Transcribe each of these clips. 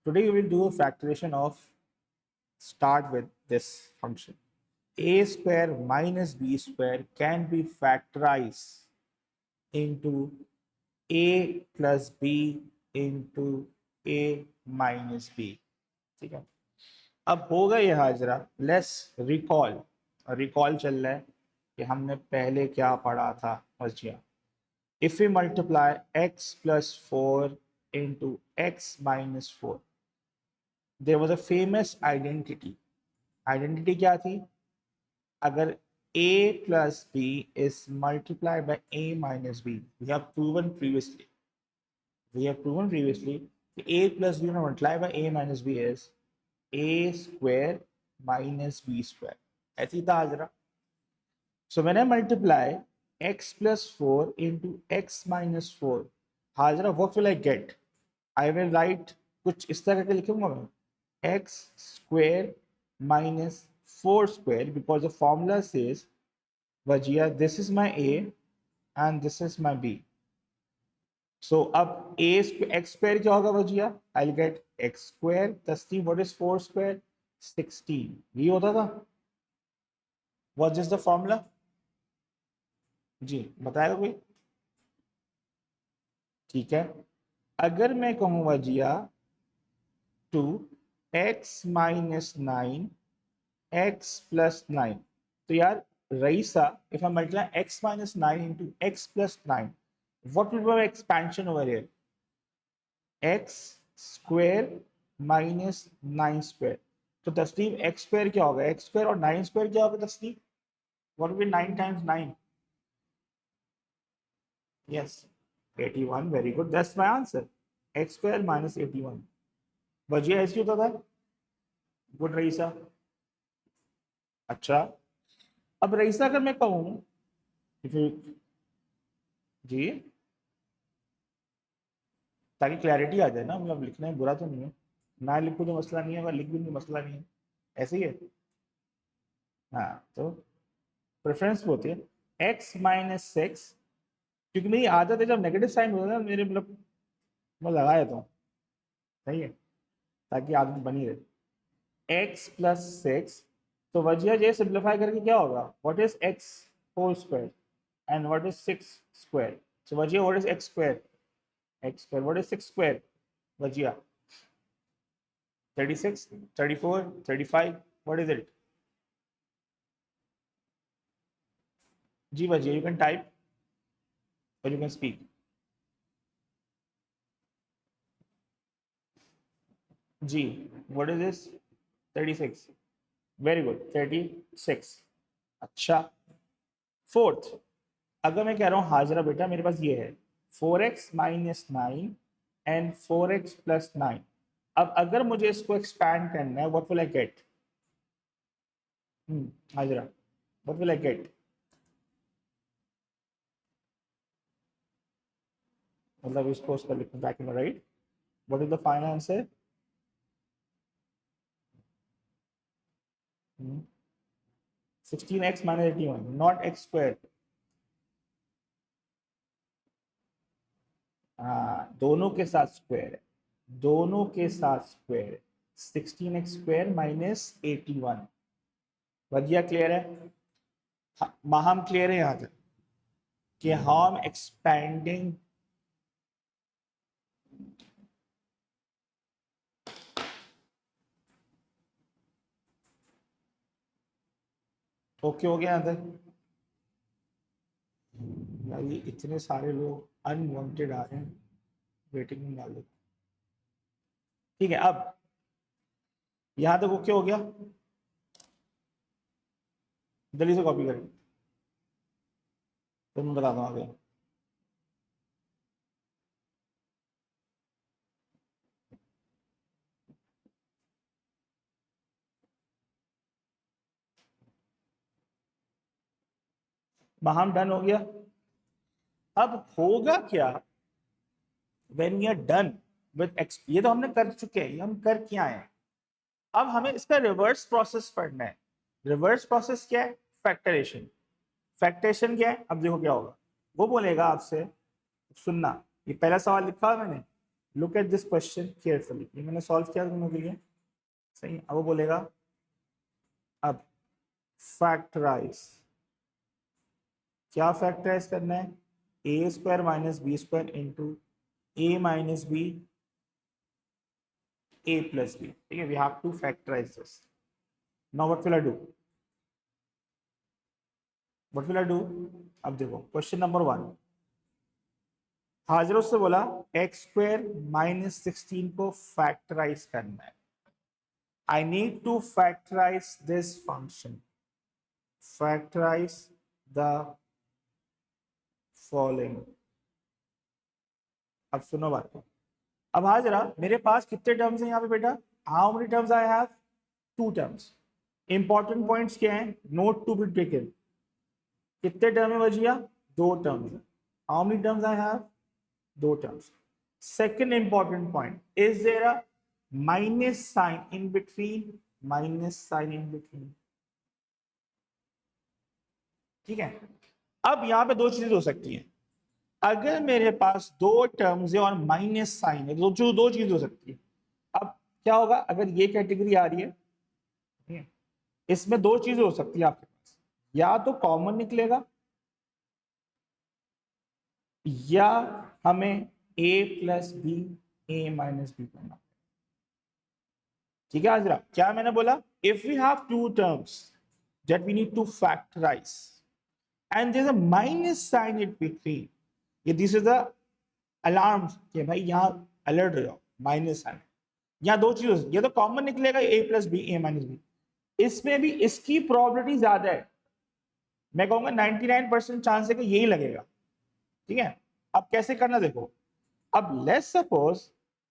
Today we will do a factorization of, start with this function. A square minus b square can be factorized into a plus b into a minus b. ठीक है, अब होगा ये Hazra. Let's recall. Recall चल रहा है कि हमने पहले क्या पढ़ा था. मर्जिया, if we multiply x plus 4 into x minus 4, there was a famous identity. Identity क्या थी? अगर a plus b is multiplied by a minus b, we have proven previously that a plus b multiplied by a minus b is a square minus b square. ऐसी था Hazra. So when I multiply x plus 4 into x minus 4, Hazra, what will I get? I will write कुछ इस तरह के लिखूंगा मैं, x square minus 4 square, because the formula says, Wajiha, this is my a and this is my b. So अब a x square क्या होगा Wajiha? I'll get x square. Tasneem, what is 4 square? 16. ये होता था. What is the formula? जी बताएगा कोई? ठीक है, अगर मैं कहूँ Wajiha two x minus 9 x plus 9, तो यार Raisa, if I multiply x minus 9 into x plus 9, what will be my expansion over here? x square minus 9 square. तो तस्लीम x square क्या होगा? x square और 9 square क्या होगा तस्लीम? What will be 9 times 9? Yes, 81. Very good. That's my answer. X square minus 81. Wajiha ऐसी होता था. गुड रईसा. अच्छा, अब रईसा अगर मैं कहूं जी, ताकि क्लैरिटी आ जाए ना, मतलब लिखने में बुरा तो नहीं है, ना लिखूं तो मसला नहीं है, अगर लिख भी नहीं मसला नहीं है, ऐसे ही है. हाँ, तो प्रेफरेंस होती है x माइनस 6, क्योंकि मेरी आदत है जब नेगेटिव साइन होता है ना मेरे, मतलब मैं लगा देता हूँ. सही है, ताकि आदत बनी रहे. x प्लस 6, तो वजह ये सिंप्लीफाई करके क्या होगा? What is x whole square and what is 6 square? So वजह what is x square? x square. What is 6 square? Vajia. 36, 34, 35. What is it? Ji Vajia, you can type or you can speak. Ji, what is this? 36. Very good. 36. अच्छा. Fourth, अगर मैं कह रहा हूँ हाजरा बेटा मेरे पास ये है 4x minus 9 and 4x plus 9. अब अगर मुझे इसको एक्सपैंड करना है, what will I get? Hajra, what will I get? मतलब इसको उसका लिखना ब्रैकेट में, right? What is the final answer? 16x minus 81, not x square. हाँ, दोनों के साथ स्क्वायर है, दोनों के साथ स्क्वायर है. 16x square minus 81. Wajiha clear है? माहम क्लियर है यहाँ तक कि हम एक्सपेंडिंग ओके हो गया यहाँ तक? यार ये इतने सारे लोग अनवांटेड आ रहे हैं, वेटिंग में डाल दो. ठीक है, अब यहाँ तक ओके हो गया? जल्दी से कॉपी करें तो मैं बताता हूँ आगे. माहम डन हो गया. अब होगा क्या when we are done with x? ये तो हमने कर चुके हैं, ये हम कर क्या है. अब हमें इसका रिवर्स प्रोसेस पढ़ना है. रिवर्स प्रोसेस क्या है? फैक्टरेशन. फैक्टरेशन क्या है? अब देखो क्या होगा. वो बोलेगा आपसे, सुनना, ये पहला सवाल लिखा है मैंने, look at this question carefully. ये मैंने सॉल्व किया दोनों के लिए, सही। अब वो बोलेगा अब फैक्टराइज, क्या फैक्टराइज करना है, a square minus B square into a minus b a plus b, ठीक है। We have to factorise this. Now what will I do, what will I do. अब देखो क्वेश्चन नंबर 1, हाजिर से बोला एक्स स्क्वायर माइनस 16 को factorise करना है। I need to factorise this function, factorise the following. अब सुनो बात को। अब हाजिरा मेरे पास कितने टर्म्स हैं यहाँ पे बेटा, how many terms I have, 2 terms. Important points क्या हैं, नोट टू बी टेकन। कितने टर्म है बजिया, 2 terms. How many terms I have, 2 terms. Second important point, is there a minus sign in between, minus sign in between, ठीक है। अब यहां पे 2 चीजें हो सकती हैं, अगर मेरे पास 2 टर्म्स है और माइनस साइन है, तो 2 चीजें हो सकती है। अब क्या होगा, अगर ये कैटेगरी आ रही है, इसमें 2 चीजें हो सकती है आपके पास, या तो कॉमन निकलेगा या हमें a plus B A minus B करना, ठीक है। आजरा क्या मैंने बोला, if we have 2 terms that we need to factorize and there's a minus sign in between, ये this is the alarm कि भाई यहाँ अलर्ट हो जाओ, माइनस साइन। यहाँ 2 चीज, ये तो कॉमन निकलेगा a plus B A minus B, इसमें भी इसकी प्रोबेबिलिटी ज्यादा है, मैं कहूंगा 99% चांस है कि यही लगेगा, ठीक है। अब कैसे करना देखो, अब लेट्स सपोज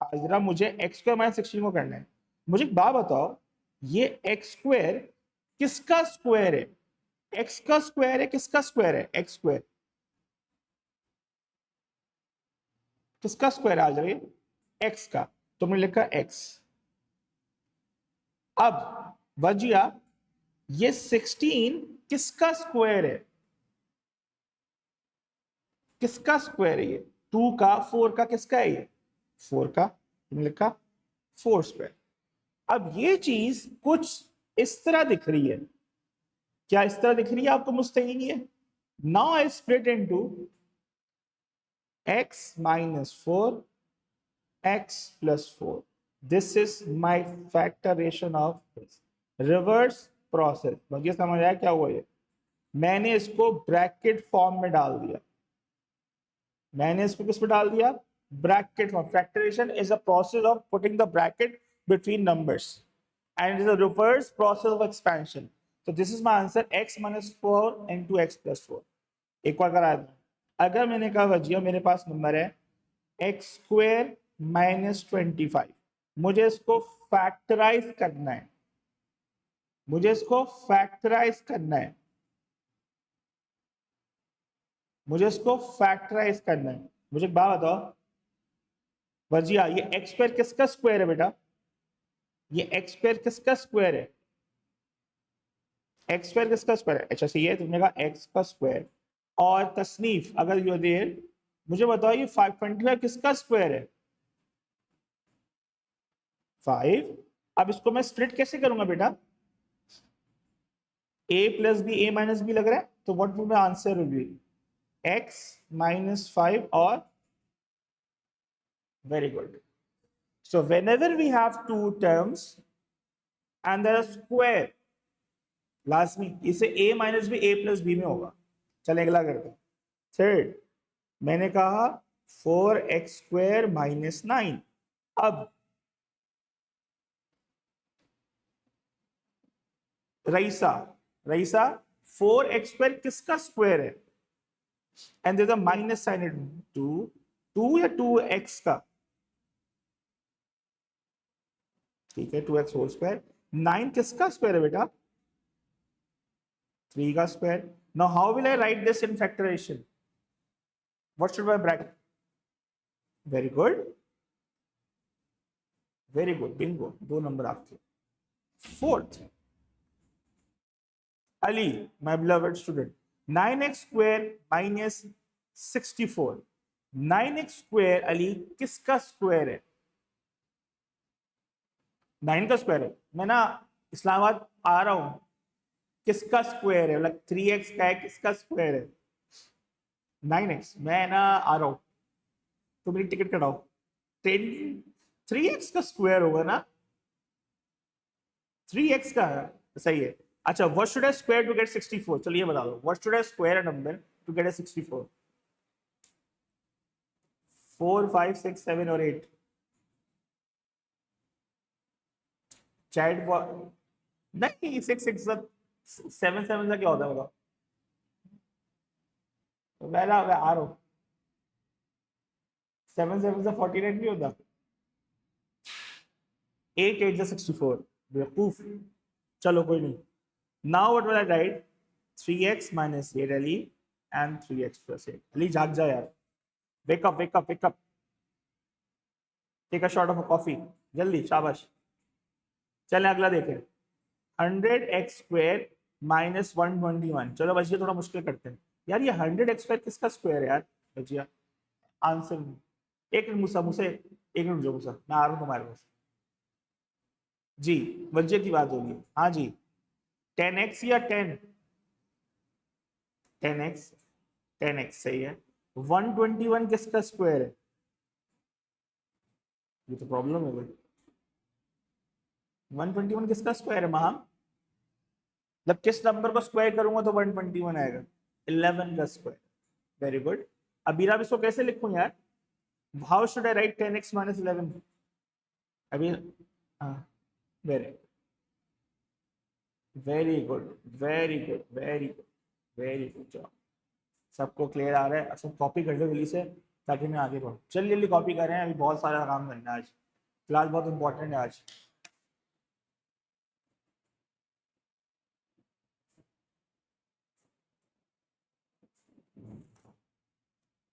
जरा मुझे एक्स स्क्वायर माइनस 16 को करना है, मुझे एक बात बताओ, ये एक्स स्क्वायर किसका स्क्वायर है, एक्स का स्क्वायर है, किसका स्क्वायर है, एक्स स्क्वायर किसका स्क्वायर आ जाए, एक्स का, तो मैंने लिखा एक्स। अब वजिया ये 16 किसका स्क्वायर है, किसका स्क्वायर है, ये 2 का 4 का किसका है, ये 4 का, तुमने लिखा 4 स्क्वायर। अब ये चीज कुछ इस तरह दिख रही है, क्या इस तरह दिख रही है आपको, मुस्तहिल है। Now I split into x minus 4 x plus 4, this is my factorization of this reverse process। मुझे समझ आया क्या हुआ, ये मैंने इसको ब्रैकेट फॉर्म में डाल दिया, मैंने इसको किस में डाल दिया, bracket form. Factorisation is a process of putting the bracket between numbers and it is a reverse process of expansion, so this is my answer, x minus 4 into x plus 4। एक बार करा दूं, अगर मैंने कहा वजिया मेरे पास नंबर है x square minus 25, मुझे इसको फैक्टराइज करना है, मुझे इसको फैक्टराइज करना है, मुझे इसको फैक्टराइज करना है। मुझे एक बात बताओ वजिया, ये एक्स स्क्वायर किसका स्क्वायर है बेटा, ये एक्स स्क्वायर किसका स्क्वायर है, एक्स स्क्वायर किसका स्क्वायर है, अच्छा सही है, तुमने कहा एक्स का स्क्वायर। और तसनीफ अगर यू देर, मुझे बताओ ये 525 किसका स्क्वायर है, 5। अब इसको मैं स्प्लिट कैसे करूंगा बेटा, a plus B A minus B लग रहा है, तो what will my answer will be x minus 5 और very good. So whenever we have 2 terms and there are square, लाजमी इसे a minus B A plus B में होगा। चले अगला करते हैं, थर्ड मैंने कहा 4x स्क्वायर माइनस 9। अब रईसा, रईसा 4x स्क्वायर किसका स्क्वायर है, and there is a minus sign in 2 या 2x का, ठीक है 2x होल स्क्वायर। 9 किसका स्क्वायर है बेटा, 3 का square. Now how will I write this in factorisation, what should I bracket, very good, very good, bingo, 2 number आपके। Fourth Ali, my beloved student, 9x square minus 64, 9x square Ali किसका square है? 9 का square है। मैं ना इस्लामाबाद आ रहा हूं, किसका स्क्वायर है? मतलब 3x का है, किसका स्क्वायर है? 9x। मैं ना आ रहा हूं, तो मेरी टिकट कटाओ। 10 3x का स्क्वायर होगा ना? 3x का है, सही है। अच्छा, what should I square to get 64? चलिए बता दो, what should I square a number to get a 64? 4 5 6 7 और 8। चैट नहीं, 6 6 7 7 का क्या होता है बताओ? तो मैं आ रहा हूँ। 7 7 से 49 नहीं होता? 8 8 से 64। बेवकूफ। चलो कोई नहीं। Now what will I right? 3x minus 8 Ali and 3x plus 8। Ali जाग जा यार, wake up wake up wake up, take a shot of a coffee, जल्दी, शाबाश। चलें अगला देखें। 100x square minus 121। चलो बच्चे थोड़ा मुश्किल करते हैं यार। ये 100x स्क्वायर किसका स्क्वायर है यार बच्चिया? आंसर एक मिनट मूसा, मुझसे एक मिनट जो मूसा, मैं आ रहा हूँ तुम्हारे पास। जी, वजह की बात होगी। हाँ जी, 10x या 10? 10x, 10x सही है। 121 किसका स्क्वायर है? ये तो प्रॉब्लम है भाई। 121 किसका स्क्वायर है महा? जब किस नंबर को स्क्वायर करूंगा तो 121 आएगा? 11 का स्क्वायर। Very good. अब इरा इसको कैसे लिखूं यार? How should I right 10x minus 11? अभी हाँ, very very good very good very good very good job. सबको क्लियर आ रहा है? सब कॉपी कर लो जल्दी से, ताकि मैं आगे बढ़ूँ। जल्दी जल्दी कॉपी कर रहे हैं, अभी बहुत सारा काम करना है आज। क्लास बहुत इंपॉर्टेंट है आज।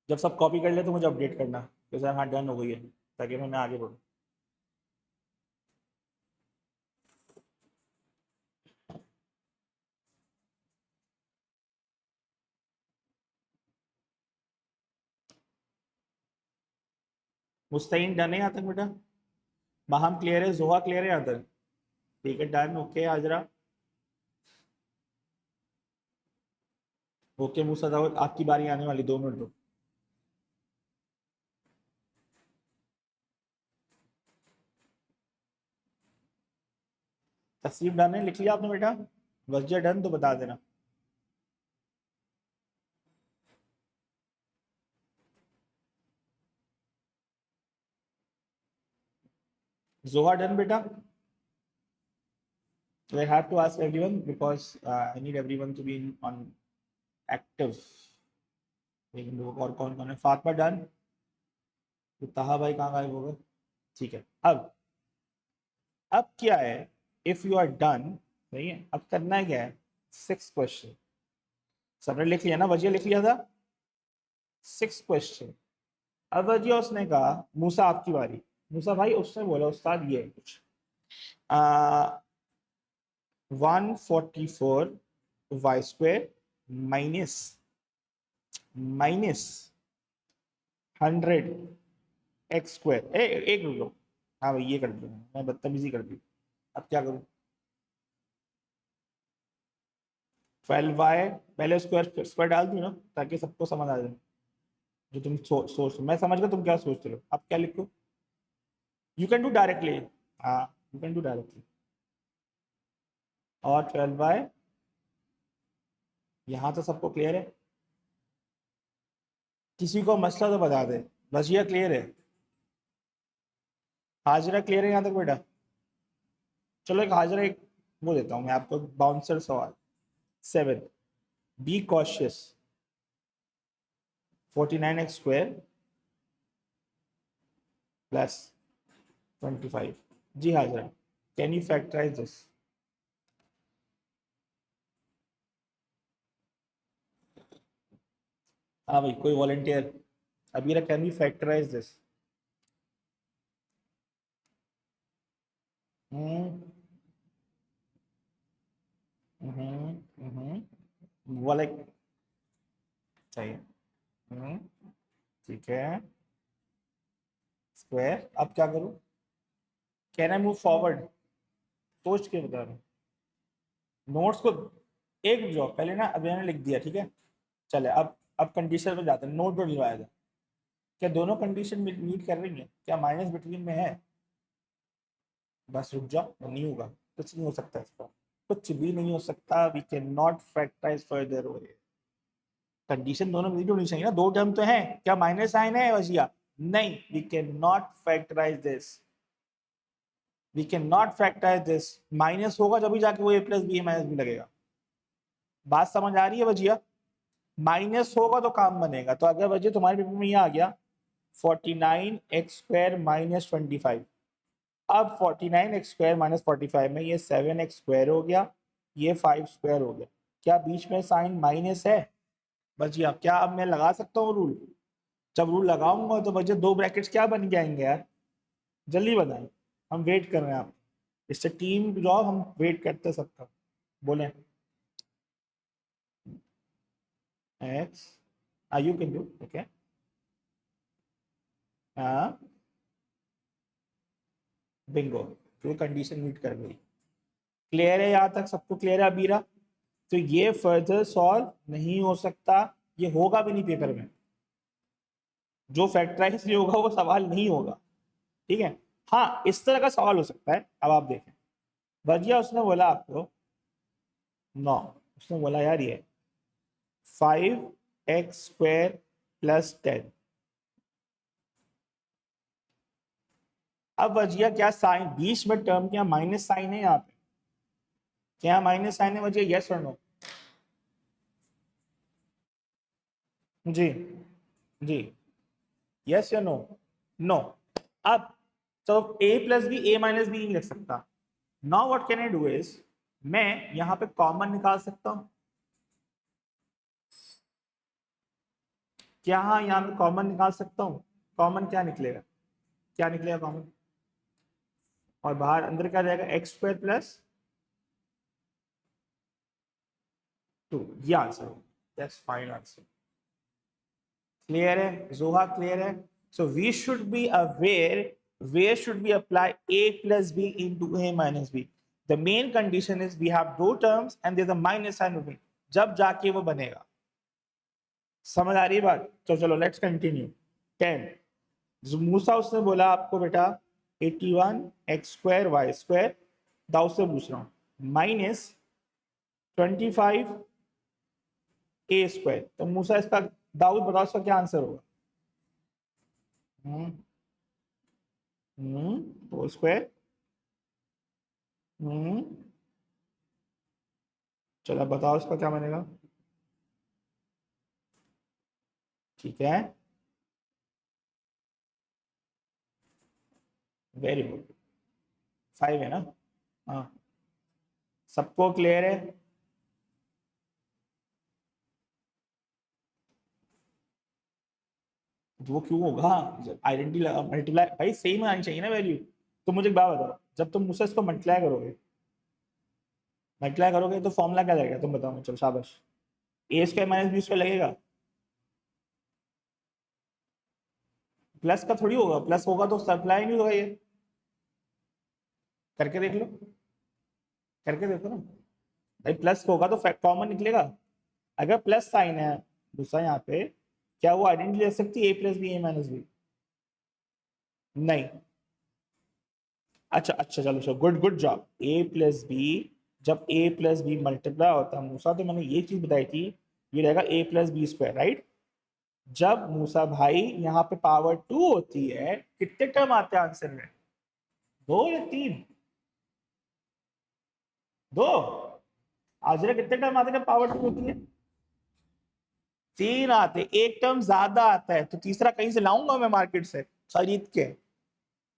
जब सब कॉपी कर ले तो मुझे अपडेट करना कि सर हाँ डन हो गई है, ताकि मैं आगे बढ़ूँ। मुस्तैन डन है यहाँ तक बेटा? माहम क्लियर है? जोहा क्लियर है यहाँ तक? ठीक है, डन। ओके हाजरा। ओके मूसा दाऊद, आपकी बारी आने वाली, 2 मिनट दो। तस्वीर डन है? लिख लिया आपने बेटा? वजह डन तो बता देना। जोहा डन बेटा? So I have to ask everyone because I need everyone to be on active. लेकिन लोग और कौन कौन है? फातिमा डन? तो ताहा भाई कहाँ गायब हो गए? ठीक है। अब क्या है? इफ यू आर डन, सही है, अब करना क्या है? 6 क्वेश्चन। सबने लिख लिया ना? वजह लिख लिया था? 6 क्वेश्चन। अब वजह उसने कहा मूसा आपकी बारी। मूसा भाई उसने बोला उस्ताद ये है कुछ 144 y² माइनस माइनस 100x²। एक रुक लो। हाँ भाई ये कर दिया मैं, बदतमीजी कर दी। अब क्या करूँ? 12y, पहले स्क्वायर स्क्वायर डाल दूँ ना, ताकि सबको समझ आ जाए। जो तुम सोच मैं समझ गया तुम क्या सोचते हो। अब क्या लिखो? You can do directly. हाँ, यू कैन डू डायरेक्टली। और 12y, यहाँ तो सबको क्लियर है? किसी को मसला तो बता दे। वजिया क्लियर है? हाजरा क्लियर है यहाँ तक बेटा? चलो एक हाजरा, एक वो देता हूँ मैं आपको, बाउंसर सवाल। 7, बी कॉशियस 49x² प्लस 25। जी Hajra, can you factorise this? हाँ भाई, कोई volunteer? Abeera, can you factorise this? हम्म वाला चाहिए। ठीक है, स्क्वायर। अब क्या करूं? Can I move forward? सोच के बता रहा हूँ नोट्स को। एक जो पहले ना अभी मैंने लिख दिया, ठीक है। चले अब कंडीशन पे जाते हैं, नोट जो लिखवाया था। क्या दोनों कंडीशन मीट कर रही है? क्या माइनस बिटवीन में है? बस रुक जाओ, नहीं होगा। कुछ नहीं हो सकता इसका, कुछ भी नहीं हो सकता। We can not factorise further. Condition दोनों मीट होनी चाहिए ना, दो टर्म तो है। क्या माइनस साइन है वजिया? नहीं, we can not factorise this. We can not factorise this. Minus होगा जब भी जाके वो A plus B minus B लगेगा। बात समझ आ रही है वजिया? माइनस होगा तो काम बनेगा। तो अगर वजह तुम्हारे पेपर में ये आ गया 49x² माइनस 25। अब 49x² माइनस 45 में ये 7x² हो गया, ये 5² हो गया। क्या बीच में साइन माइनस है बचिया? क्या अब मैं लगा सकता हूँ रूल? जब रूल लगाऊंगा तो बच्चे दो ब्रैकेट्स क्या बन जाएंगे यार? जल्दी बताएं, हम वेट कर रहे हैं। आप इससे टीम जॉब हम वेट करते सबका। बोले x you can do okay. हाँ, बिंगो, जो कंडीशन मीट कर गई। क्लियर है यहाँ तक? सबको क्लियर है अबीरा? तो ये फर्दर सॉल्व नहीं हो सकता, ये होगा भी नहीं पेपर में। जो फैक्टराइज नहीं होगा वो सवाल नहीं होगा, ठीक है। हाँ, इस तरह का सवाल हो सकता है। अब आप देखें, वजिया उसने बोला आपको 9, उसने बोला यार ये 5x² प्लस 10। अब वजिया क्या साइन बीच में टर्म क्या माइनस साइन है यहाँ पे? क्या माइनस साइन है वजिया? यस और नो? जी जी, यस या नो? नो। अब तो a plus B A minus B नहीं लिख सकता। Now what can I do is, मैं यहां पे कॉमन निकाल सकता हूं। क्या हाँ, यहां पे कॉमन निकाल सकता हूं? कॉमन क्या निकलेगा? क्या निकलेगा कॉमन? और बाहर अंदर क्या जाएगा? x² plus 2। ये आंसर हो, दैट्स फाइन आंसर। क्लियर है जोहा? क्लियर है? So we should be aware where should we apply a plus b into a minus b. The main condition is we have two terms and there's a minus sign between, जब जाके वो बनेगा। समझ आ रही है बात? तो चलो लेट्स कंटिन्यू। 10 मूसा उसने बोला आपको बेटा 81x² y² दाऊ से पूछ रहा हूं माइनस 25a²। तो मूसा इसका दाऊद बताओ इसका क्या आंसर होगा? Whole square. चलो बताओ इसका क्या बनेगा? ठीक है, वेरी गुड। 5 है ना? हाँ, सबको क्लियर है? तो वो क्यों होगा? आइडेंटिटी मल्टीप्लाई भाई सेम आनी चाहिए ना वैल्यू। तो मुझे एक बात बताओ, जब तुम मुझसे इसको मल्टीप्लाई करोगे तो फॉर्मूला क्या लगेगा? तुम बताओ, चलो शाबाश। a² माइनस b² लगेगा। प्लस का थोड़ी होगा, प्लस होगा तो सप्लाई नहीं होगा ये। करके देख लो, करके देखो ना भाई। प्लस होगा तो कॉमन निकलेगा। अगर प्लस साइन है दूसरा यहाँ पे, क्या वो आइडेंटिटी ले सकती है a plus B A minus B? नहीं। अच्छा अच्छा, चलो चलो, good good job. a plus B, जब a प्लस बी मल्टीप्लाई होता है मूसा, तो मैंने ये चीज बताई थी, ये रहेगा a+b², राइट। जब मूसा भाई यहाँ पे पावर 2 होती है, कितने टर्म आते हैं आंसर में? 2 या 3? 2। आजरा कितने टर्म आते हैं जब पावर 2 होती है? 3 आते। एक टर्म ज्यादा आता है तो तीसरा कहीं से लाऊंगा मैं मार्केट से खरीद के।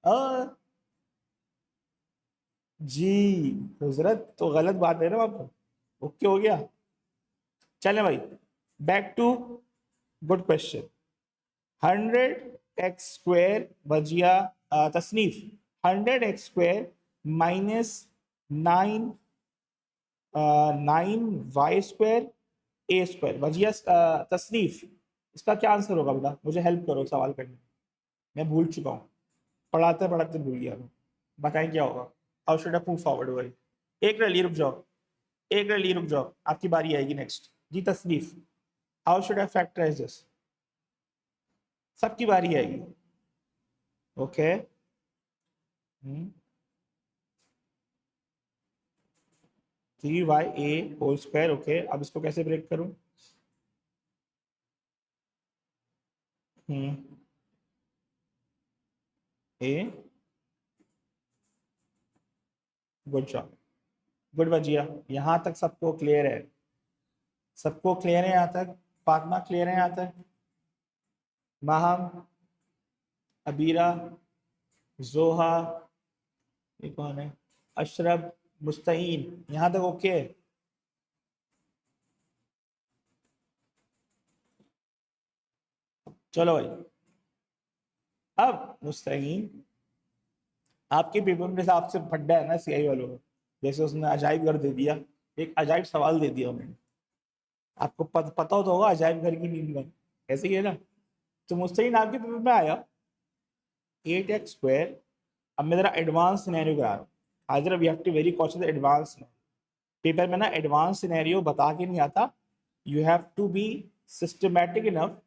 आ, जी हजरत, तो गलत बात है ना आप। ओके हो गया। चले भाई, back to good question. 100x² Bajiya Tasneef 100x² minus 9 9y² a² Wajiya Tasneef इसका क्या आंसर होगा बेटा? मुझे हेल्प करो सवाल करने में, मैं भूल चुका हूँ, पढ़ाते पढ़ाते भूल गया मैं। बताएं क्या होगा? How should I move forward? भाई एक रैली रुक जाओ, एक रैली रुक जाओ, आपकी बारी आएगी नेक्स्ट। जी Tasneef, how should I factorise this? सबकी बारी आएगी। Okay, 3y a whole square. Okay, अब इसको कैसे ब्रेक करूं? ए, गुड जॉब, गुड बजिया। यहाँ तक सबको क्लियर है? सबको क्लियर है यहाँ तक? फातिमा क्लियर है यहाँ तक? माहम, अबीरा, जोहा, ये कौन है, अशरफ, मुस्तईन, यहाँ तक ओके है? चलो भाई, अब मुस्तईन, आपके पेपर में जैसे आपसे फड्डा है ना सीआई वालों को, जैसे उसने अजायब घर दे दिया, एक अजायब सवाल दे दिया उन्होंने, आपको पता हो तो होगा अजायब घर की नींद में, ऐसे ही है ना? तो मुस्तईन आपके पेपर में आया 8x स्क्वायर। अब मैं जरा एडवांस सिनेरियो करा रहा हूँ, हाजिर we have to very cautious advance. Paper में ना एडवांस सिनेरियो बता के नहीं आता, you have to be systematic enough,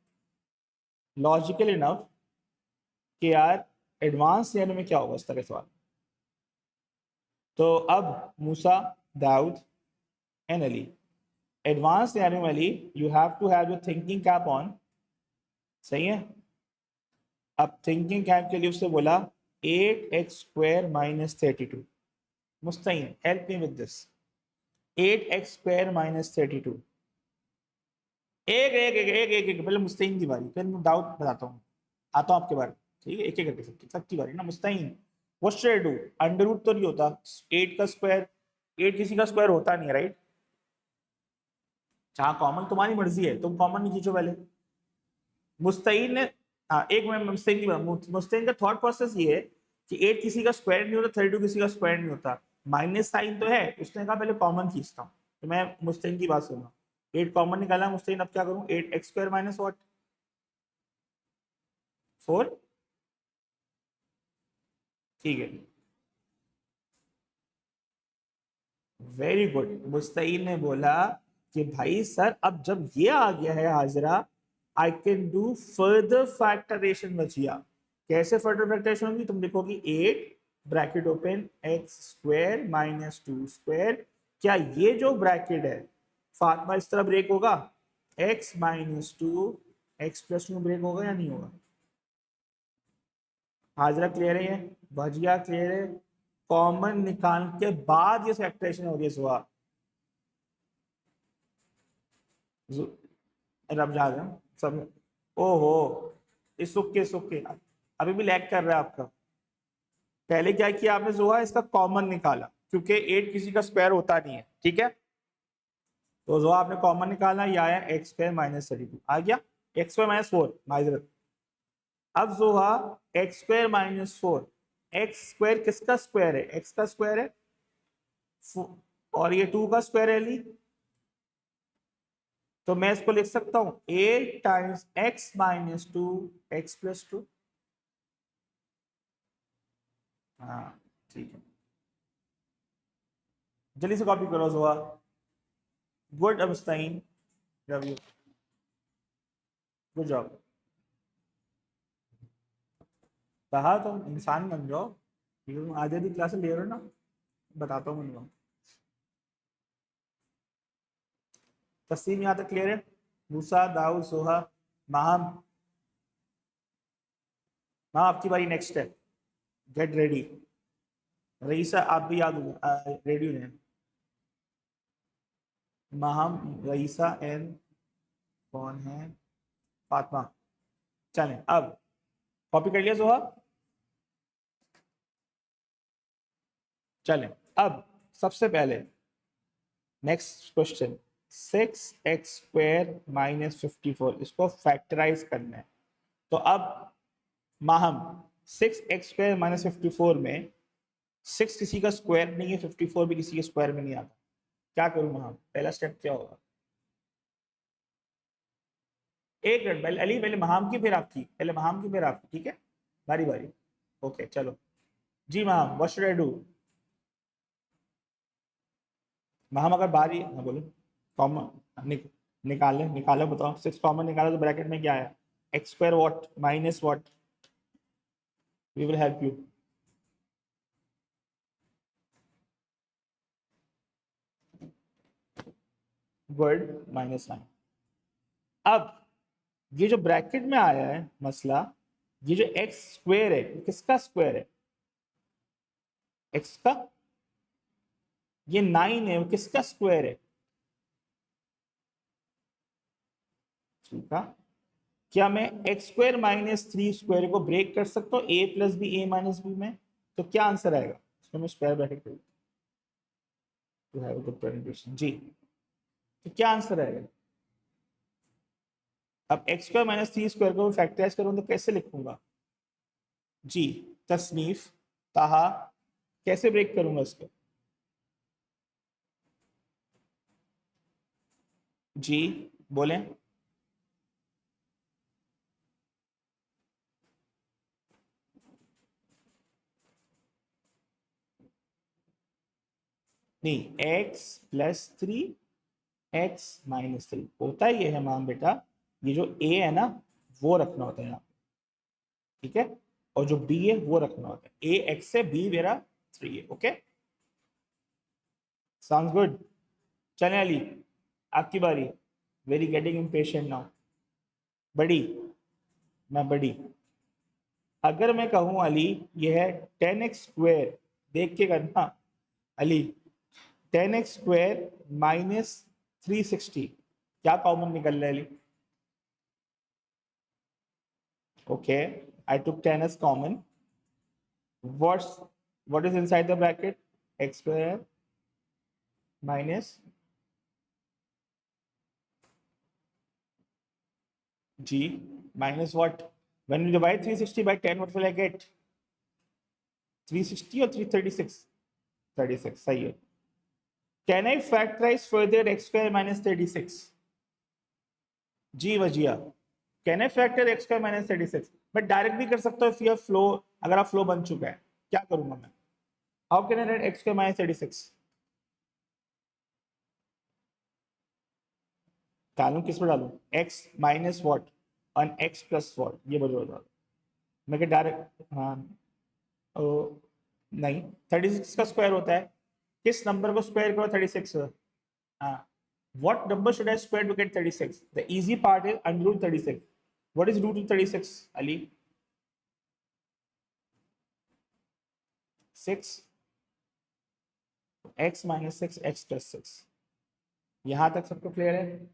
logical enough कि यार एडवांस सिनेरियो में क्या होगा इस तरह सवाल। तो अब Musa, Daud and Ali, advance scenario में Ali you have to have your thinking cap on, सही है? अब थिंकिंग कैप के लिए उससे बोला 8x square minus 32। Mustain help me with this, 8x square minus 32। एक एक एक एक एक, एक पहले मुस्तईन की बारी, फिर मैं दाऊद बताता हूँ, आता हूँ आपके बारे में, ठीक है? एक एक करके सबकी सबकी बारी ना। Mustain, what should I do? Under root तो नहीं होता 8 का स्क्वायर, 8 किसी का स्क्वायर होता नहीं है, राइट? जहाँ कॉमन तुम्हारी मर्जी है, तुम कॉमन नहीं खींचो पहले। मुस्तईन ने, हाँ एक मिनट, मुस्तईन की बात, मुस्तईन का थॉट प्रोसेस ये है कि 8 किसी का स्क्वायर नहीं होता, 32 किसी का स्क्वायर नहीं होता, माइनस साइन तो है, उसने कहा पहले कॉमन खींचता हूँ। तो मैं मुस्तईन की बात सुना, 8 कॉमन निकाला मुस्तईन, अब क्या करूँ? 8x स्क्वायर माइनस व्हाट, 4, ठीक है, वेरी गुड। मुस्तईन ने बोला कि भाई सर अब जब ये आ गया है Hajra, I can do further factorisation बचिया। कैसे फर्दर फैक्टरेशन होगी? तुम लिखोगी 8 bracket open X square minus 2 square. क्या ये जो ब्रैकेट है फातिमा इस तरह ब्रेक होगा? X minus 2 x plus 2 break होगा या नहीं होगा? हाजरा क्लियर है? भजिया क्लियर है? कॉमन निकाल के बाद ये फैक्टरेशन हो रही है सुहा, रब जा रहे हैं सब। ओहो, इस सुख के अभी भी लैग कर रहा है आपका। पहले क्या किया आपने जोहा, इसका कॉमन निकाला, क्योंकि 8 किसी का स्क्वायर होता नहीं है, ठीक है? तो जोहा आपने कॉमन निकाला, ये आया एक्स स्क्वायर माइनस 32 आ गया, एक्स स्क्वायर माइनस 4 माइजरत। अब जोहा x square minus 4, x square किसका स्क्वायर है? एक्स का स्क्वायर है, और ये 2 का स्क्वायर है ली, तो मैं इसको लिख सकता हूं 8 times x minus 2 x plus 2। हाँ ठीक है, जल्दी से कॉपी करो जोहा। गुड अबस्ताइन, रवि, गुड जॉब। कहा तुम इंसान बन जाओ, ठीक है? तुम आधे आधी क्लास ले रहे हो ना, बताता हूँ मैं। तस्लीम यहाँ तक क्लियर है? मूसा, दाऊद, सोहा, माहम, हाँ आपकी बारी नेक्स्ट है, गेट रेडी। रईसा आप भी याद हो, रेडी हो जाए। माहम, रईसा एंड कौन है, फातिमा। चलें अब, कॉपी कर लिया सोहा? चलें अब, सबसे पहले next question, 6x square minus 54, इसको फैक्टराइज करना है। तो अब माहम, 6x स्क्वायर माइनस 54 में 6 किसी का स्क्वायर नहीं है, 54 भी किसी के स्क्वायर में नहीं आता, क्या करूं माहम? पहला स्टेप क्या होगा? एक मिनट, पहले अली, पहले महाम की फिर आपकी, पहले महाम की फिर आपकी, ठीक है, बारी बारी। ओके चलो जी महाम, व्हाट शुड आई डू? महाम अगर बारी, हाँ बोलो। कॉमन निकाले, निकालो, बताओ। 6 कॉमन निकालो तो ब्रैकेट में क्या आया? X square what minus what? We will help you. Word -9। अब ये जो ब्रैकेट में आया है मसला, ये जो एक्स स्क्वायर है, ये किसका स्क्वायर है? एक्स का। ये 9 है, वो किसका स्क्वायर है? ठीक है। क्या मैं एक्स स्क्वायर माइनस 3 स्क्वायर को ब्रेक कर सकता हूँ a plus B, A minus b में? तो क्या आंसर आएगा? इसमें मैं स्क्वायर ब्रैकेट कर, to have a good presentation जी। तो क्या आंसर आएगा? अब एक्स स्क्वायर माइनस 3 स्क्वायर को फैक्टराइज करूँ तो कैसे लिखूंगा जी? तसनीफ, ताहा, कैसे ब्रेक करूंगा इसको? जी बोलें। नहीं, एक्स प्लस 3, एक्स माइनस 3 होता ही ये है माम बेटा। ये जो ए है ना, वो रखना होता है यहाँ पे, ठीक है। और जो बी है वो रखना होता है। ए एक्स है, बी मेरा 3 है। Okay, sounds good. चलें अली, आपकी बारी। Very getting impatient now. बड़ी, मैं बड़ी। अगर मैं कहूँ अली, ये है 10x स्क्वायर, देख के करना अली। 10x स्क्वायर माइनस 360, क्या कॉमन निकल रहा है Ali? Okay, I took 10 as common. What's what is inside the bracket? X square minus G minus what? When we divide 360 by 10, what will I get? 360 or 336? 36, सही है। Can I factorize further x square minus 36? जी Wajiha, can I factor x square minus 36? मैं direct भी कर सकता हूँ, फिर flow, अगर आप फ्लो बन चुका है, क्या करूंगा मैं? How can I right x square minus 36? डालूं, किस पर डालूं? x माइनस वॉट और x प्लस वॉट, ये बताओ। मैं क्या डायरेक्ट, हाँ, ओ, नहीं, 36 का स्क्वायर होता है। किस नंबर को स्क्वायर करो 36? हाँ, what number should I square to get 36? The easy part is under root 36. What is root of 36, Ali? 6, x minus 6, x plus 6। यहां तक सबको क्लियर है?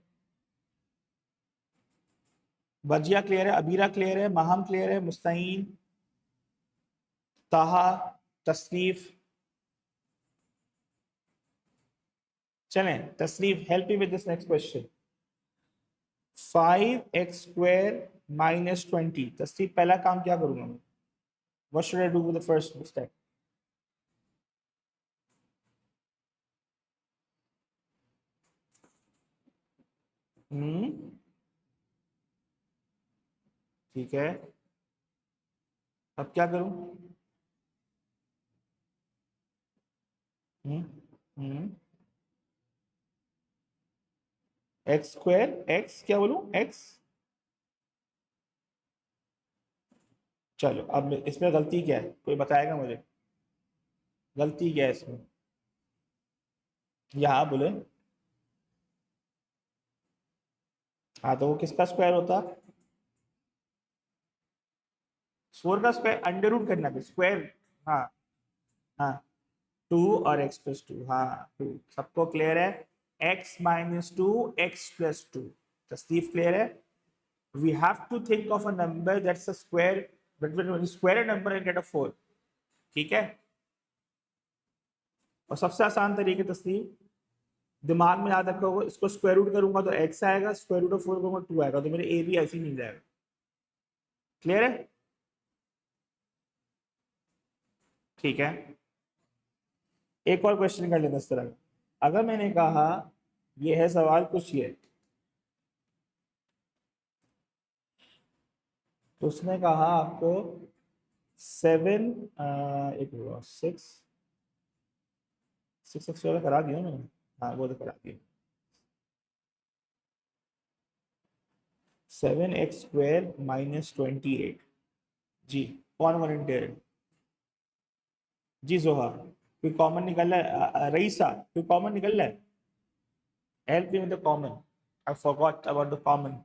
बजिया क्लियर है, अबीरा क्लियर है, महम क्लियर है, मुस्ताइन, ताहा, तसनीफ। चलें Tasneef, help me with this next question. 5x square minus 20। Tasneef, पहला काम क्या करूंगा मैं? What should I do with the first step? ठीक है, अब क्या करूं? हम्म हम्म एक्स स्क्वायर, एक्स क्या बोलूं, एक्स। चलो, अब इसमें गलती क्या है, कोई बताएगा मुझे? गलती क्या है इसमें? यहाँ बोले। हाँ, तो वो किसका स्क्वायर होता? 4 का स्क्वायर अंडर रूट करना भी स्क्वायर। हाँ हाँ, 2 और x प्लस 2, हाँ 2, सबको क्लियर है? x minus 2, x plus 2। Tasneef clear है? we have to think of a number that's a square, but when you square a number and get a 4, ठीक है। और सबसे आसान तरीके तस्दीफ दिमाग में याद रखोगे, इसको स्क्वायर रूट करूंगा तो x आएगा, स्क्वायर रूट ऑफ 4 करूंगा 2 आएगा, तो मेरे a भी ऐसे ही मिल जाएगा। क्लियर है? ठीक है, एक और क्वेश्चन कर लेते हैं इस तरह का। अगर मैंने कहा, ये है सवाल कुछ ये, तो उसने कहा आपको 7 एक 6 वाला करा दिया मैंने। हाँ वो तो करा दिया। 7x² minus 28। जी कौन वॉलंटियर? जी जोहा। कोई कॉमन निकल रहा है? रईसा कोई कॉमन निकल रहा है? Help me with the common. I forgot about the common.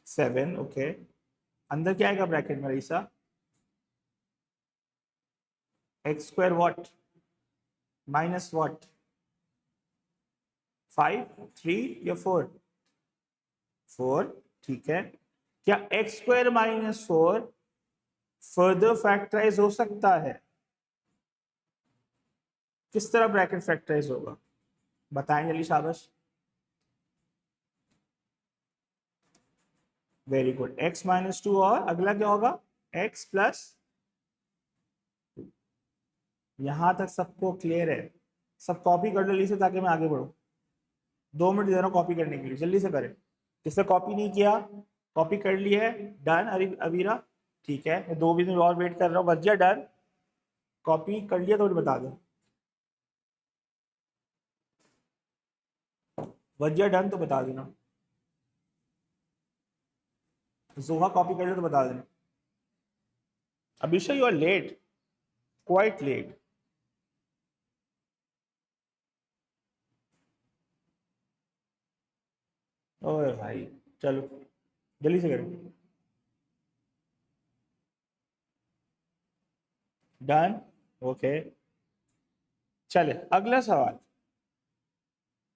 7 okay. अंदर क्या आएगा ब्रैकेट में Raisa? x² what minus what? 5 3 या 4? 4 ठीक है। क्या x² माइनस 4 फर्दर फैक्टराइज हो सकता है? किस तरह ब्रैकेट फैक्टराइज होगा बताएं जल्दी शाबाश। Very good. x माइनस 2 और अगला क्या होगा? x plus. यहां तक सबको क्लियर है? सब कॉपी कर लो जल्दी से ताकि मैं आगे बढ़ूं। 2 मिनट दे रहा हूं कॉपी करने के लिए, जल्दी से करें। जिसने कॉपी नहीं किया कॉपी कर लिया है डन। अरे अबीरा ठीक है, मैं 2 मिनट और वेट कर रहा हूँ। बच गया डन। कॉपी कर लिया तो बता दो। बच गया डन तो बता देना। जोहा कॉपी कर लिया तो बता देना। Abhishek you are late, quite late. ओए भाई चलो जल्दी से करें। Done okay. चले अगला सवाल।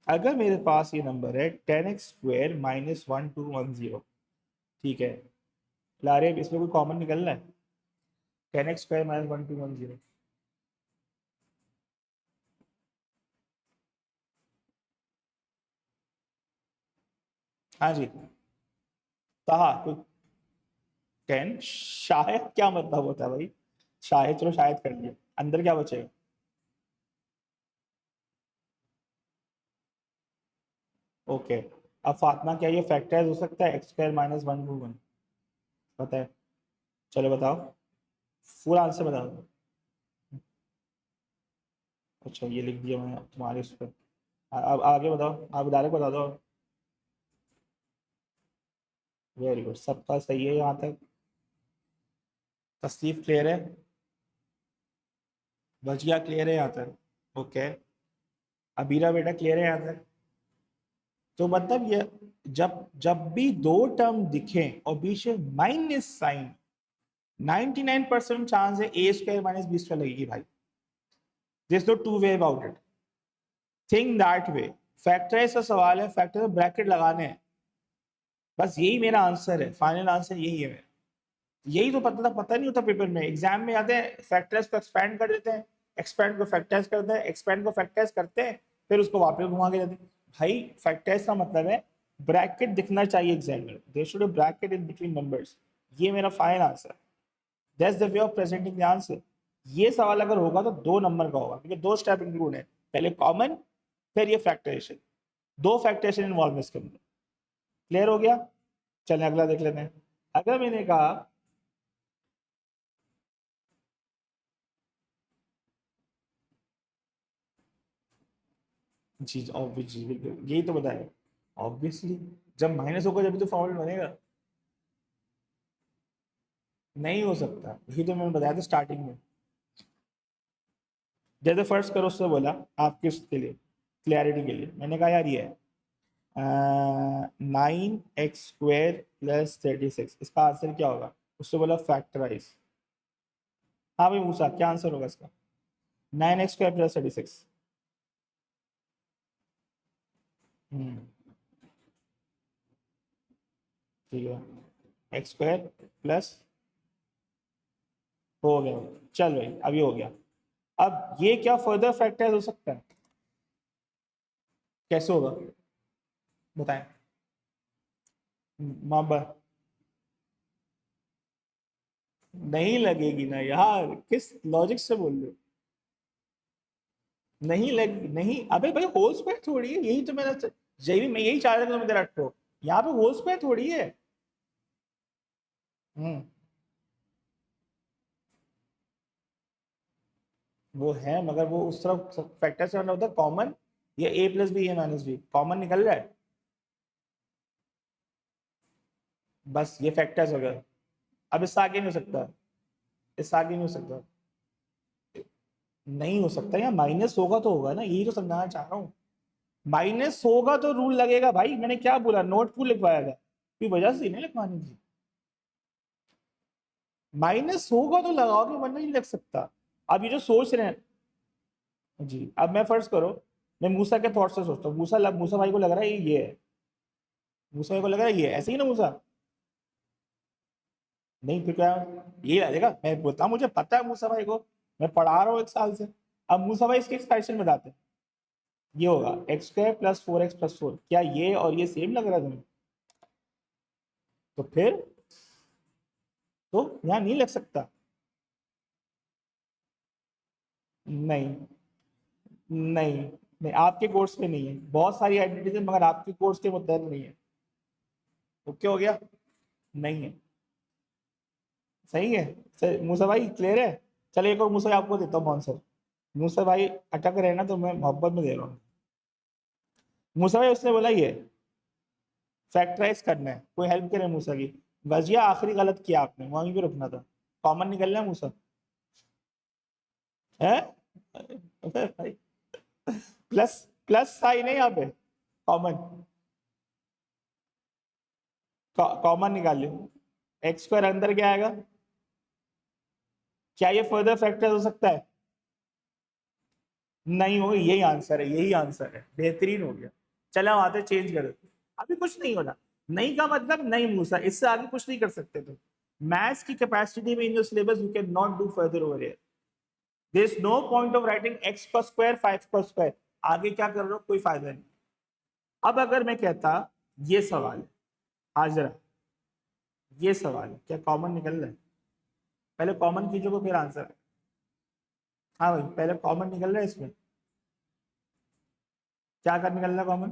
अगर मेरे पास ये नंबर है 10x² माइनस 1210, ठीक है। लारे इसमें कोई कॉमन निकलना है? 10x² minus 1210। हाँ जी। कहा कोई 10 शायद क्या मतलब होता है भाई? शायद चलो शायद कर लिया। अंदर क्या बचेगा? ओके। अब फातिमा क्या ये फैक्टराइज हो सकता है x² माइनस 121? पता है? चलो बताओ फुल आंसर बता दो। अच्छा ये लिख दिया मैंने तुम्हारे उस पर। अब आगे बताओ, आप डायरेक्ट बता दो। वेरी गुड सबका सही है यहाँ तक। तस्लीफ क्लियर है? बचिया क्लियर है यहाँ तक? ओके। अबीरा बेटा क्लियर है यहाँ तक? तो मतलब ये जब जब भी दो टर्म दिखें और बीच में माइनस साइन 99% चांस है a² माइनस b² लगेगी भाई। This no two way about it. Think that way. Factorise का सवाल है, फैक्टर ब्रैकेट लगाने हैं। बस यही मेरा आंसर है, फाइनल आंसर यही है मेरा। यही तो पता नहीं होता पेपर में। एग्जाम में आते हैं फैक्टर्स को एक्सपैंड कर देते हैं, एक्सपैंड को फैक्टर्स करते हैं, एक्सपैंड को फैक्टर्स करते हैं, फिर उसको वापस घुमा के देते हैं। भाई फैक्टर्स का मतलब है ब्रैकेट दिखना चाहिए एग्जाम में। There should be bracket in between numbers. ये मेरा final answer. That's the way of presenting the answer. ये सवाल अगर होगा तो 2 नंबर का होगा क्योंकि 2 स्टेप इंक्लूड है। पहले कॉमन फिर ये फैक्टरेशन। 2 फैक्टरेशन इन्वॉल्व है इसके अंदर। क्लियर हो गया? चलें अगला देख लेते हैं। अगर मैंने कहा जी ऑब्वियसली बिल्कुल यही तो बताया। ऑब्वियसली जब माइनस होगा जब तो फॉर्मूला बनेगा। नहीं हो सकता, यही तो मैंने बताया था स्टार्टिंग में। जैसे फर्स्ट करो उससे बोला आपके उसके लिए क्लैरिटी के लिए मैंने कहा यार ये है 9x² प्लस 36, इसका आंसर क्या होगा? उससे बोला फैक्टराइज। हाँ भाई मूसा क्या आंसर होगा इसका? 9x² plus 36। ठीक है। x² प्लस हो गया। चल भाई अभी हो गया। अब ये क्या फर्दर फैक्टराइज हो सकता है? कैसे होगा बताएं। माँ नहीं लगेगी ना यार, किस लॉजिक से बोल रहे हो? नहीं लग नहीं अबे भाई होल स्क्वायर थोड़ी है, यही तो मेरा यही मैं यही चाह रहा था तुम इधर अटको। यहाँ पे होल स्क्वायर थोड़ी है। हम्म, वो है मगर वो उस तरफ फैक्टर से मतलब होता है कॉमन, ये ए प्लस बी ए माइनस बी कॉमन निकल रहा है, बस ये फैक्टर्स हो गया। अब इससे आगे नहीं हो सकता, इससे आगे नहीं हो सकता, नहीं हो सकता, या माइनस होगा तो होगा ना, यही तो समझाना चाह रहा हूँ। माइनस होगा तो रूल लगेगा भाई, मैंने क्या बोला, नोट क्यों लिखवाया था, कोई वजह से नहीं लिखवानी थी। माइनस होगा तो लगाओगे वरना नहीं लग सकता। अब ये जो सोच रहे हैं, जी अब मैं फर्ज करो, मैं मूसा के थॉट से सोचता हूँ, मूसा भाई को लग रहा है ये है, मूसा भाई को लग रहा है ये ऐसे ही ना मूसा, नहीं फिर क्या, ये आ जाएगा, मैं बोलता हूँ मुझे पता है मूसा भाई को, मैं पढ़ा रहा हूँ 1 साल से। अब मूसा भाई इसके एक्सप्रेशन बताते हैं, ये होगा एक्स स्क्वायर प्लस 4x+4, क्या ये और ये सेम लग रहा है तुम्हें, तो फिर तो यहाँ नहीं लग सकता। नहीं नहीं नहीं, आपके कोर्स में नहीं है, बहुत सारी आइडेंटिटीज है मगर आपके कोर्स के मुद्दे में नहीं है। ओके हो गया, नहीं है, सही है, सही मूसा भाई क्लियर है। चलिए एक और मूसा भाई आपको देता हूँ आंसर, मूसा भाई अटक रहे ना तो मैं मोहब्बत में दे रहा हूँ। मूसा भाई उसने बोला ये फैक्टराइज करना है, कोई हेल्प करे मूसा की, वजिया आखिरी गलत किया आपने, वहीं पे रुकना था, कॉमन निकलना है मूसा है। अबे भाई प्लस, प्लस साइन है यहाँ पे, कॉमन, कॉमन निकाल लो, एक्स स्क्वायर अंदर क्या आएगा, क्या ये फर्दर फैक्टर हो सकता है, नहीं हो, यही आंसर है, यही आंसर है, बेहतरीन हो गया। चलो हम आते चेंज कर देते, अभी कुछ नहीं होना, नहीं का मतलब नहीं मूसा, इससे आगे कुछ नहीं कर सकते तुम, मैथ्स की कैपेसिटी में in your syllabus you can not do further over here, there is no point of writing X का स्क्वायर 5 का स्क्वायर, आगे क्या कर रहे हो कोई फायदा नहीं। अब अगर मैं कहता ये सवाल है, हाजरा ये सवाल है, क्या कॉमन निकल रहा है, पहले कॉमन कीजिए फिर आंसर है। हाँ भाई पहले कॉमन निकल रहा है इसमें, क्या कर निकल रहा है कॉमन,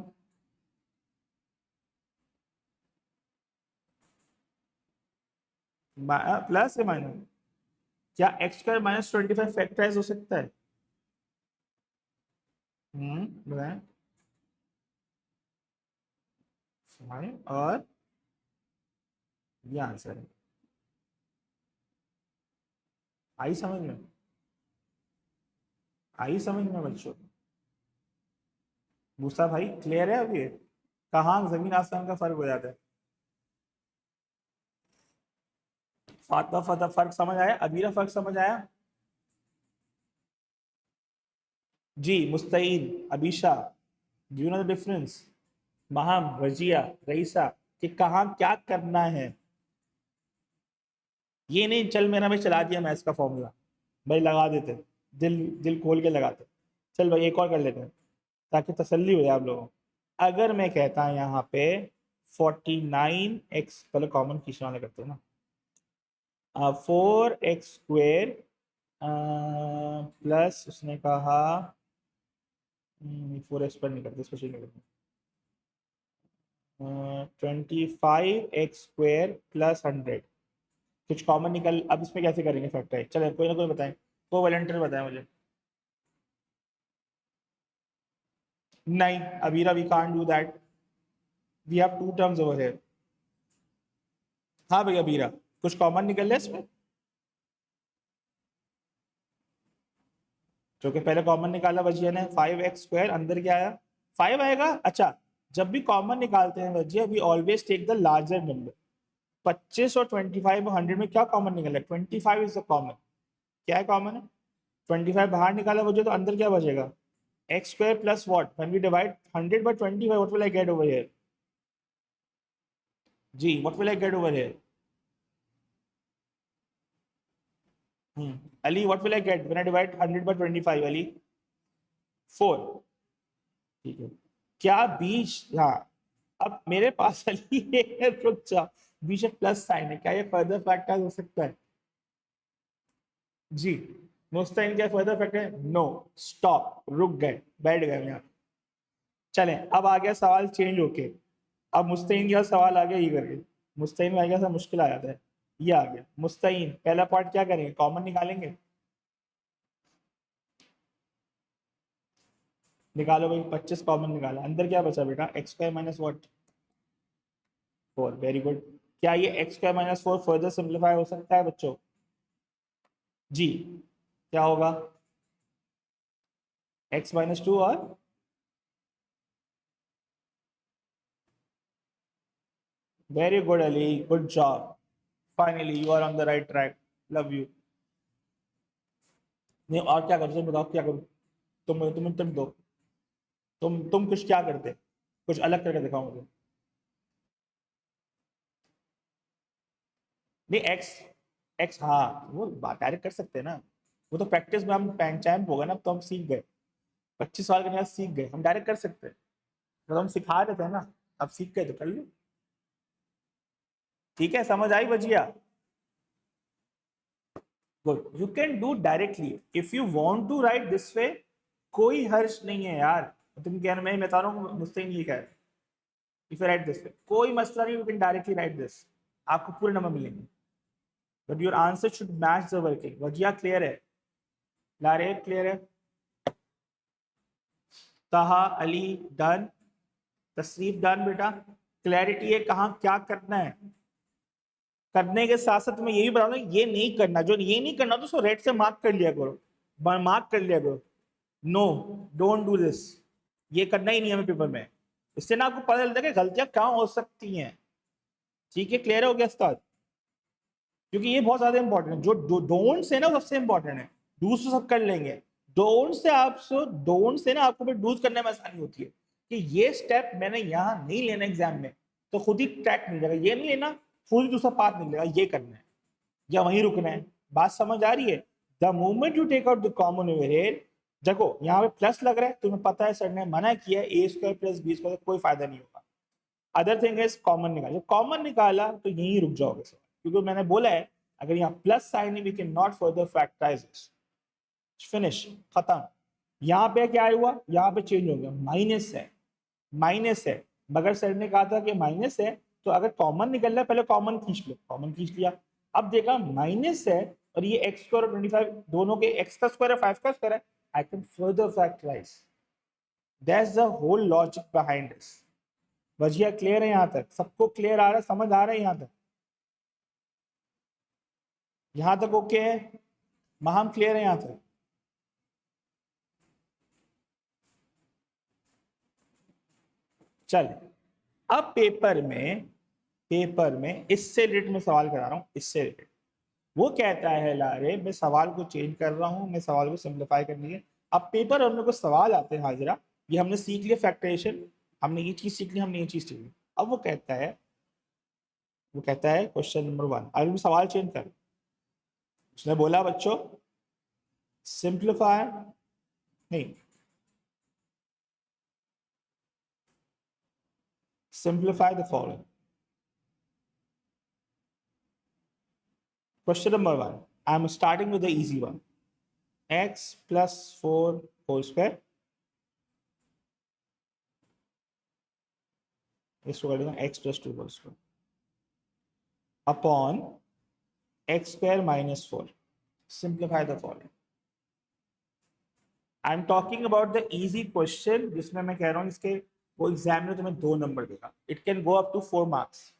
प्लस या माइनस, क्या एक्स स्क्वायर -25 फैक्टराइज हो सकता है, बताएं, और ये आंसर है, आई समझ में, आई समझ में बच्चों, मूसा भाई क्लियर है अब ये, कहाँ जमीन आसमान का फर्क हो जाता है। फातमा फतह फर्क समझ आया, अबीरा फर्क समझ आया, जी Mustain, Abisha, do you know the difference, Maham, Razia, Raisa, कि कहाँ क्या करना है, ये नहीं चल मेरा भाई चला दिया मैथ्स का फॉर्मूला, भाई लगा देते, दिल दिल खोल के लगाते, चल भाई एक और कर लेते हैं ताकि तसल्ली हो जाए आप लोगों को। अगर मैं कहता यहाँ पे 49x, पहले कॉमन खींचने वाले करते हैं ना, 4x² प्लस उसने कहा 4x पर नहीं करते, स्पेशल नहीं करते, 25x² प्लस 100, कुछ कॉमन निकल, अब इसमें कैसे करेंगे फैक्टराइज, चलो कोई ना कोई बताएं, को वॉलंटियर बताएं मुझे, नहीं Abira we can't do that, we have two terms over here, हाँ भैया अबीरा कुछ कॉमन निकल रहा है इसमें, जो कि पहले कॉमन निकाला वजिया ने 5x² अंदर क्या आया 5 आएगा, अच्छा जब भी कॉमन निकालते हैं Wajiha we always take the larger number, 25 और 25 और 100 में क्या कॉमन निकला है, 25 इज द कॉमन, क्या है कॉमन है, 25 बाहर निकाला वजिया तो अंदर क्या बचेगा, x² plus what, when we divide 100 by 25 what will I get over here, जी what will I get over here, Ali what will I get when I divide 100 by 25 Ali, 4, ठीक है, क्या बीच, हाँ अब मेरे पास अली है, रुक जा, बीच में प्लस साइन है, क्या ये फर्दर फैक्टर हो सकता है, जी मुस्ताइन क्या फर्दर फैक्टर है, नो, स्टॉप, रुक गए, बैठ गए यहाँ, चलें अब आ गया सवाल चेंज होके, अब मुस्ताइन का सवाल आ गया ये करके, मुस्ताइन में आ गया सा मुश्किल आ जाता है, ये आ गया मुस्तईन। पहला पार्ट क्या करेंगे, कॉमन निकालेंगे। निकालो भाई, 25 कॉमन निकाला, अंदर क्या बचा बेटा, x square minus what 4। Very good. क्या ये x square minus 4 further simplify हो सकता है बच्चों? जी। क्या होगा, एक्स माइनस 2 और very good Ali, good job, finally you are on the right track, love you. नहीं और क्या करूँ, बताओ क्या करूँ, तुम दो, तुम कुछ क्या करते, कुछ अलग करके दिखाओ मुझे। नहीं एक्स, एक्स हाँ वो बात डायरेक्ट कर सकते हैं ना, वो तो प्रैक्टिस में हम पैंचान होगा ना, तो हम सीख गए, 25 साल के बाद सीख गए, हम डायरेक्ट कर सकते हैं, तो हम सिखा रहे थे ना, अब सीख गए तो कर लो। ठीक है, समझ आई Wajiha? Good, you can do directly if you want to write this way, कोई हर्ष नहीं है यार। तुम कह रहे, मैं बता रहा हूँ मुझसे नहीं लिखा है, if you write this way कोई मसला नहीं, you can directly write this, आपको पूरे नंबर मिलेंगे, but your answer should match the working. Wajiha clear है, लारे क्लियर है, ताहा अली डन, तशरीफ डन बेटा। क्लैरिटी है कहाँ क्या करना है, करने के साथ साथ मैं यही बता रहा हूँ, ये नहीं करना, जो ये नहीं करना तो उसको रेड से मार्क कर लिया करो, मार्क कर लिया करो, नो डोंट डू दिस, ये करना ही नहीं है हमें पेपर में, इससे ना आपको पता चलता है कि गलतियां कहाँ हो सकती हैं। ठीक है, क्लियर हो गया उस्ताद? क्योंकि ये बहुत ज्यादा इंपॉर्टेंट है, जो डोंट से ना सबसे इंपॉर्टेंट है, डूज तो सब कर लेंगे, डोंट से आप डोंट से ना आपको फिर डूज करने में आसानी होती है, कि ये स्टेप मैंने यहाँ नहीं लेना एग्जाम में, तो खुद ही ट्रैक मिल जाएगा, ये नहीं लेना खुद ही दूसरा पाथ निकलेगा, ये करना है या वहीं रुकना है। बात समझ आ रही है? The moment you take out the common overhead, देखो यहाँ पे प्लस लग रहा है, तुम्हें पता है सर ने मना किया है a square plus B square, कोई फायदा नहीं होगा। अदर थिंग इज कॉमन निकालो, कॉमन निकाला तो यहीं रुक जाओगे सर, क्योंकि मैंने बोला है अगर यहाँ प्लस साइन है we can not further factorise this, finish, खत्म। यहाँ पे क्या हुआ, यहाँ पे चेंज हो गया, माइनस है, माइनस है, मगर सर ने कहा था कि माइनस है, तो अगर कॉमन निकल रहा है पहले कॉमन खींच लो, कॉमन खींच लिया, अब देखा माइनस है और ये एक्स स्क्वायर 25 दोनों के एक्स का स्क्वायर है 5 का स्क्वायर है, I can further factorise, that's the whole logic behind this. Wajiha clear है यहाँ तक, सबको क्लियर आ रहा है, समझ आ रहा है यहाँ तक? यहाँ तक ओके है, महाम क्लियर है यहाँ तक? चल, अब पेपर में इससे रिलेटेड मैं सवाल करा रहा हूँ, इससे रिलेटेड वो कहता है लारे मैं सवाल को चेंज कर रहा हूँ, मैं सवाल को सिंप्लीफाई करनी है। अब पेपर हम लोग को सवाल आते हैं हाजिरा, ये हमने सीख लिया फैक्टराइजेशन, हमने ये चीज सीख ली, हमने ये चीज सीख ली। अब वो कहता है क्वेश्चन नंबर 1, अगर मैं सवाल चेंज कर, उसने बोला बच्चों सिंप्लीफाई, नहीं simplify the following. Question number 1, I am starting with the easy one, x plus 4 whole square, इसको कर देना x plus 2 whole square upon x square minus 4, simplify the following। I am talking about the easy question, जिसमें मैं कह रहा हूँ इसके वो एग्जाम में तुम्हें 2 नंबर देगा, it can go up to 4 marks.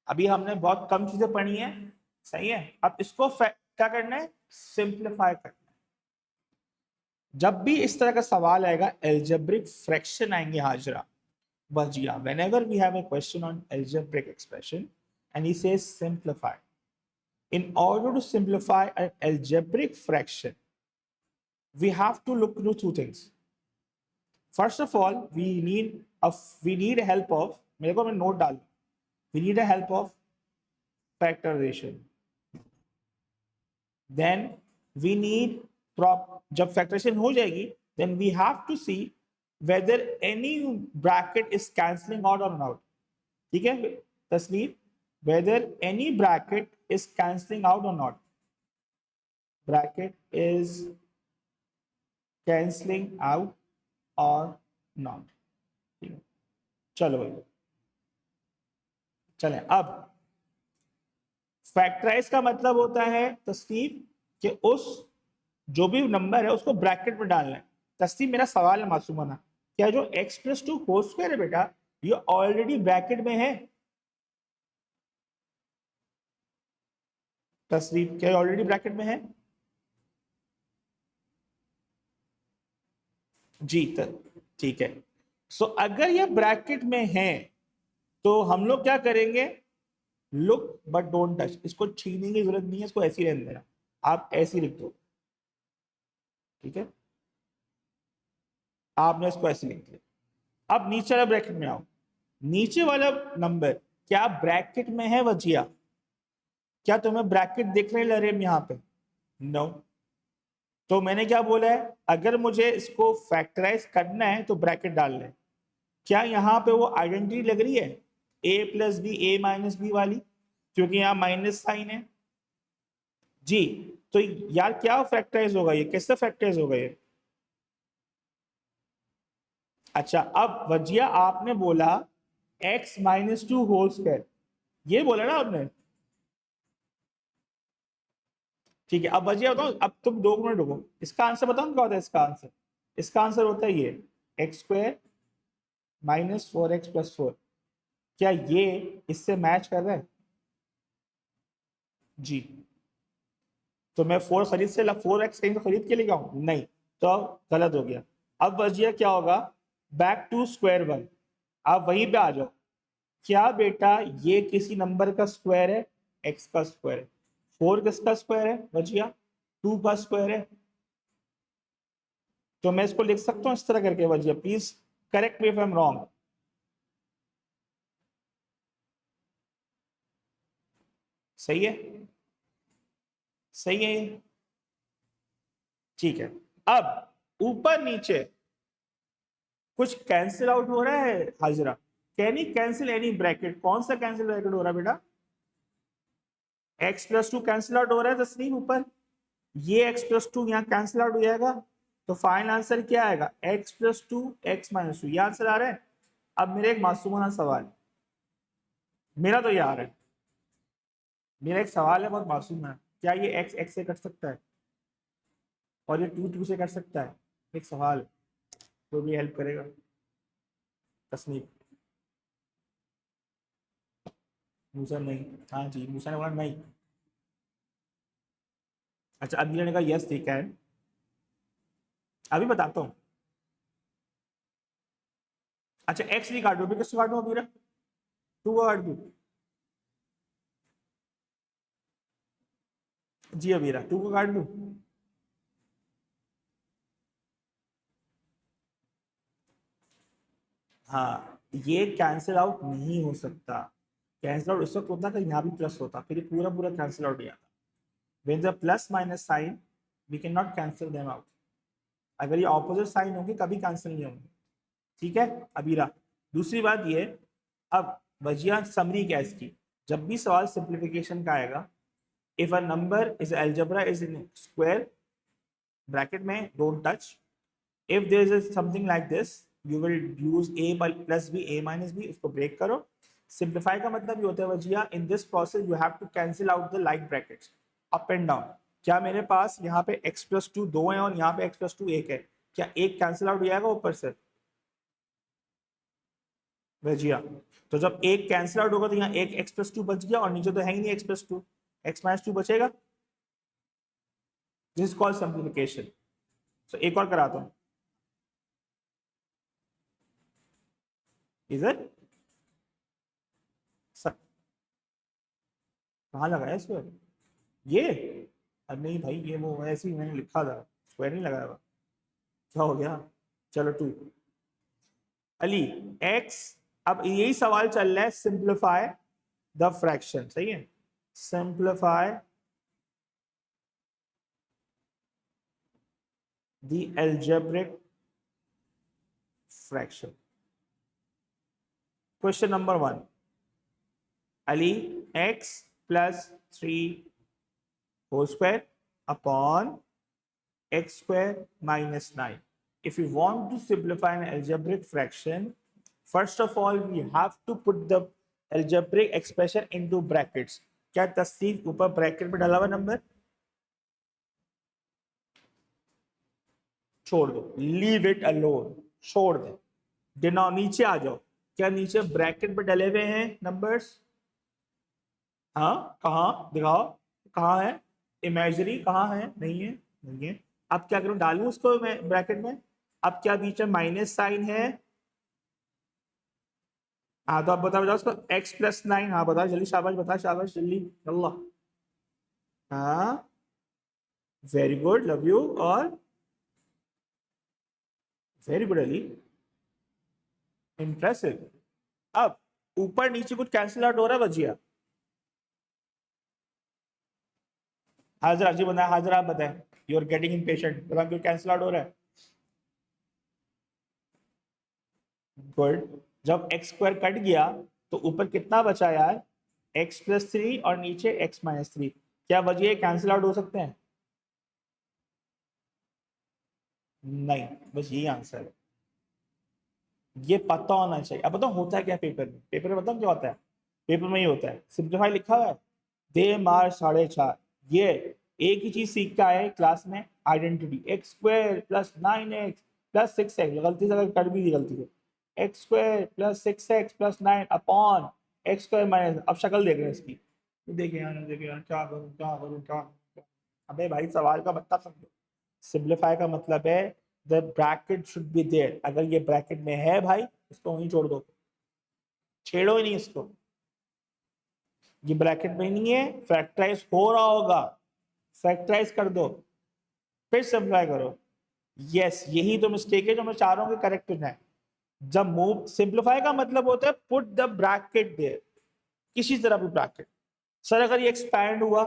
अभी हमने बहुत कम चीजें पढ़ी हैं, सही है, अब इसको क्या करना है, सिंप्लीफाई करना है। जब भी इस तरह का सवाल आएगा, एल्जेब्रिक फ्रैक्शन आएंगे Hazra, Vajia, whenever we have a question on algebraic expression and he says simplify, in order to simplify an algebraic fraction, we have to look into 2 things. First of all, we need help of, मेरे को मैं note डाल, we need a help of factorization. Then we need जब factorization हो जाएगी, then we have to see whether any bracket is cancelling out or not. ठीक है Tasneem, whether any bracket is cancelling out or not, bracket is cancelling out or not। ठीक है, चलो भाई चलें अब फैक्टराइज का मतलब होता है तस्नीफ कि उस जो भी नंबर है उसको ब्रैकेट में डालना है। तस्नीफ मेरा सवाल है मासूमाना, क्या जो x plus two whole square है बेटा ये ऑलरेडी ब्रैकेट में है? तस्नीफ क्या ऑलरेडी ब्रैकेट में है? जी ठीक है। सो अगर ये ब्रैकेट में है तो हम लोग क्या करेंगे, लुक बट डोंट टच, इसको छीनने की जरूरत नहीं है, इसको ऐसे ही रहने देना, आप ऐसे ही लिख दो, ठीक है, आपने इसको ऐसे लिख दिया। अब नीचे वाला ब्रैकेट में आओ, नीचे वाला नंबर क्या ब्रैकेट में है वजिया? क्या तुम्हें ब्रैकेट दिख रहे लरेम यहाँ पे? नो। तो मैंने क्या बोला है, अगर मुझे इसको फैक्टराइज करना है तो ब्रैकेट डाल लें। क्या यहाँ पे वो आइडेंटिटी लग रही है a plus B A minus B वाली, क्योंकि यहाँ माइनस साइन है जी। तो यार क्या फैक्टराइज होगा ये, कैसे फैक्टराइज होगा ये? अच्छा अब वजिया आपने बोला x minus two whole square, ये बोला ना आपने, ठीक है। अब वजिया बताओ, अब तुम 2 मिनट रुको, इसका आंसर बताओ क्या होता है इसका आंसर? इसका आंसर होता है ये एक्स स्क्वायर माइनस 4x+4। क्या ये इससे मैच कर रहा है? जी। तो मैं 4x कहीं तो खरीद के लेगा हूं नहीं, तो गलत हो गया। अब वजिया क्या होगा, बैक टू स्क्वायर वन, आप वहीं पे आ जाओ। क्या बेटा ये किसी नंबर का स्क्वायर है? x का स्क्वायर है। 4 किसका स्क्वायर है वजिया? 2 का स्क्वायर है। तो मैं इसको लिख सकता हूं इस तरह करके Wajiha, please correct me if I am wrong. सही है? सही है ये? ठीक है। अब ऊपर नीचे कुछ कैंसिल आउट हो रहा है Hajira, can he cancel any bracket? कौन सा कैंसिल ब्रैकेट हो रहा है बेटा? x+2 कैंसिल आउट हो रहा है तस्नीम ऊपर, ये x+2 यहाँ कैंसिल आउट हो जाएगा, तो फाइनल आंसर क्या आएगा, x+2 x-2, ये आंसर आ रहा है। अब मेरे एक मासूमाना सवाल, मेरा तो ये आ रहा है, मेरा एक सवाल है बहुत मासूम है, क्या ये x x से कट सकता है और ये 2 2 से कट सकता है? एक सवाल, तो भी हेल्प करेगा तस्नीम। मूसा नहीं, हाँ जी मूसा ने बोला नहीं। अच्छा अभी ने कहा यस दे कैन, अभी बताता हूँ। अच्छा एक्स नहीं काटो, किसको काटू अभी? 2 का काट दू? जी अबीरा 2 का काट दू? हाँ ये कैंसिल आउट नहीं हो सकता। कैंसिल आउट उस वक्त होता है यहाँ भी प्लस होता, फिर ये पूरा पूरा कैंसिल आउट हो जाता। When the plus minus sign we can not cancel them out. अगर ये ऑपोजिट साइन होंगे कभी कैंसिल नहीं होंगे, ठीक है अबीरा। दूसरी बात ये, अब वजिया समरी क्या इसकी, जब भी सवाल सिंप्लीफिकेशन का आएगा, if a number is algebra is in square bracket में don't touch, if there is something like this you will use a plus b a minus b, इसको ब्रेक करो। सिंप्लीफाई का मतलब ये होता है Wajiha, in this process you have to cancel out the like brackets up and down. क्या मेरे पास यहाँ पे x+2 2 है और यहाँ पे x+2 1 है, क्या एक कैंसिल आउट हो जाएगा ऊपर से वजिया? तो जब एक कैंसिल आउट होगा तो यहाँ एक x+2 बच गया और नीचे तो है ही नहीं x+2, x-2 बचेगा। This is called simplification. So एक और कराता हूँ, इधर कहाँ लगाया स्क्वायर ये? अरे नहीं भाई ये वो ऐसे ही मैंने लिखा था, स्क्वायर नहीं लगाया हुआ, क्या हो गया? चलो 2 अली x। अब यही सवाल चल रहा है, सिंप्लीफाई द फ्रैक्शन, सही है, simplify the algebraic fraction. Question number 1, Ali x plus 3 whole square upon x square minus 9. If you want to simplify an algebraic fraction, first of all we have to put the algebraic expression into brackets. क्या तस्नीफ ऊपर bracket में डाला हुआ number? छोड़ दो, leave it alone, छोड़ दे। डिनो नीचे आ जाओ, क्या नीचे ब्रैकेट में डले हुए हैं नंबर्स? हाँ, कहाँ दिखाओ, कहाँ है? इमेजरी कहाँ है? नहीं है, नहीं है। अब क्या करूं, डालूं उसको मैं ब्रैकेट में? अब क्या बीच में माइनस साइन है? हाँ तो अब बताओ बताओ उसको, x+9, हाँ बताओ जल्दी, शाबाश बताओ, शाबाश जल्दी, अल्लाह। हाँ, वेरी गुड, लव यू। और वेरी गुड अली, इम्प्रेसिव। अब ऊपर नीचे कुछ कैंसिल आउट हो रहा है बजिया? हाजरा जी बताए, हाजरा आप बताएं, यू आर गेटिंग इम्पेशेंट, बताओ क्यों कैंसिल आउट हो रहा है? गुड। जब x² कट गया तो ऊपर कितना बचा यार? x+3 और नीचे x-3। क्या वजह कैंसिल आउट हो सकते हैं? नहीं, बस यही आंसर है। ये पता होना चाहिए। अब बताओ होता है क्या पेपर में? पेपर में बताओ क्या होता है? पेपर में ही होता है, सिंप्लीफाई लिखा हुआ है, दे मार 4.5। ये एक ही चीज सीख के आए क्लास में, आइडेंटिटी, x² + 9x + 6x, गलती से अगर कर भी दी गलती से, x² + 6x + 9 upon x² minus, अब शक्ल देख रहे हैं इसकी, देखे यार क्या करूं क्या करूं क्या करूं? अबे भाई सवाल का मतलब समझो। सिंप्लीफाई का मतलब है the bracket should be there, अगर ये ब्रैकेट में है भाई इसको वहीं छोड़ दो, छेड़ो ही नहीं इसको। ये ब्रैकेट में नहीं है, फैक्टराइज हो रहा होगा, फैक्टराइज कर दो, फिर सिंप्लीफाई करो। यस, यही तो मिस्टेक है जो मैं चाह रहा हूँ कि करेक्ट हो जाए। जब मूव, सिंप्लीफाई का मतलब होता है पुट द ब्रैकेट देयर, किसी तरह भी ब्रैकेट। सर अगर ये एक्सपैंड हुआ,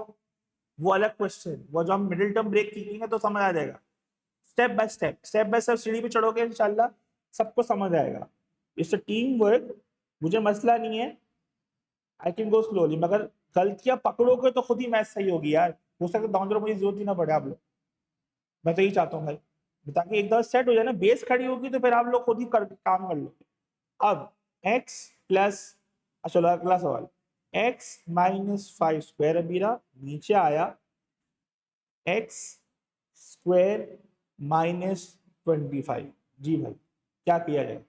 वो अलग क्वेश्चन, वो जो हम मिडिल टर्म ब्रेक कीजिएंगे तो समझ आ जाएगा। स्टेप बाय स्टेप सीढ़ी पे चढ़ोगे इंशाल्लाह सबको समझ आएगा। इट्स टीम वर्क, मुझे मसला नहीं है, आई कैन गो स्लोली, मगर गलतियां पकड़ोगे तो खुद ही मैथ सही होगी यार। हो सकता है डाउन मुझे जरूरत ही ना पड़े आप लोग, मैं तो यही चाहता हूँ भाई, ताकि एक दफा सेट हो जाए ना, बेस खड़ी होगी तो फिर आप लोग खुद ही काम कर लो। अब x प्लस, चलो अगला सवाल, x-5 स्क्वायर अबीरा नीचे आया, x² - 25। जी भाई क्या किया जाए?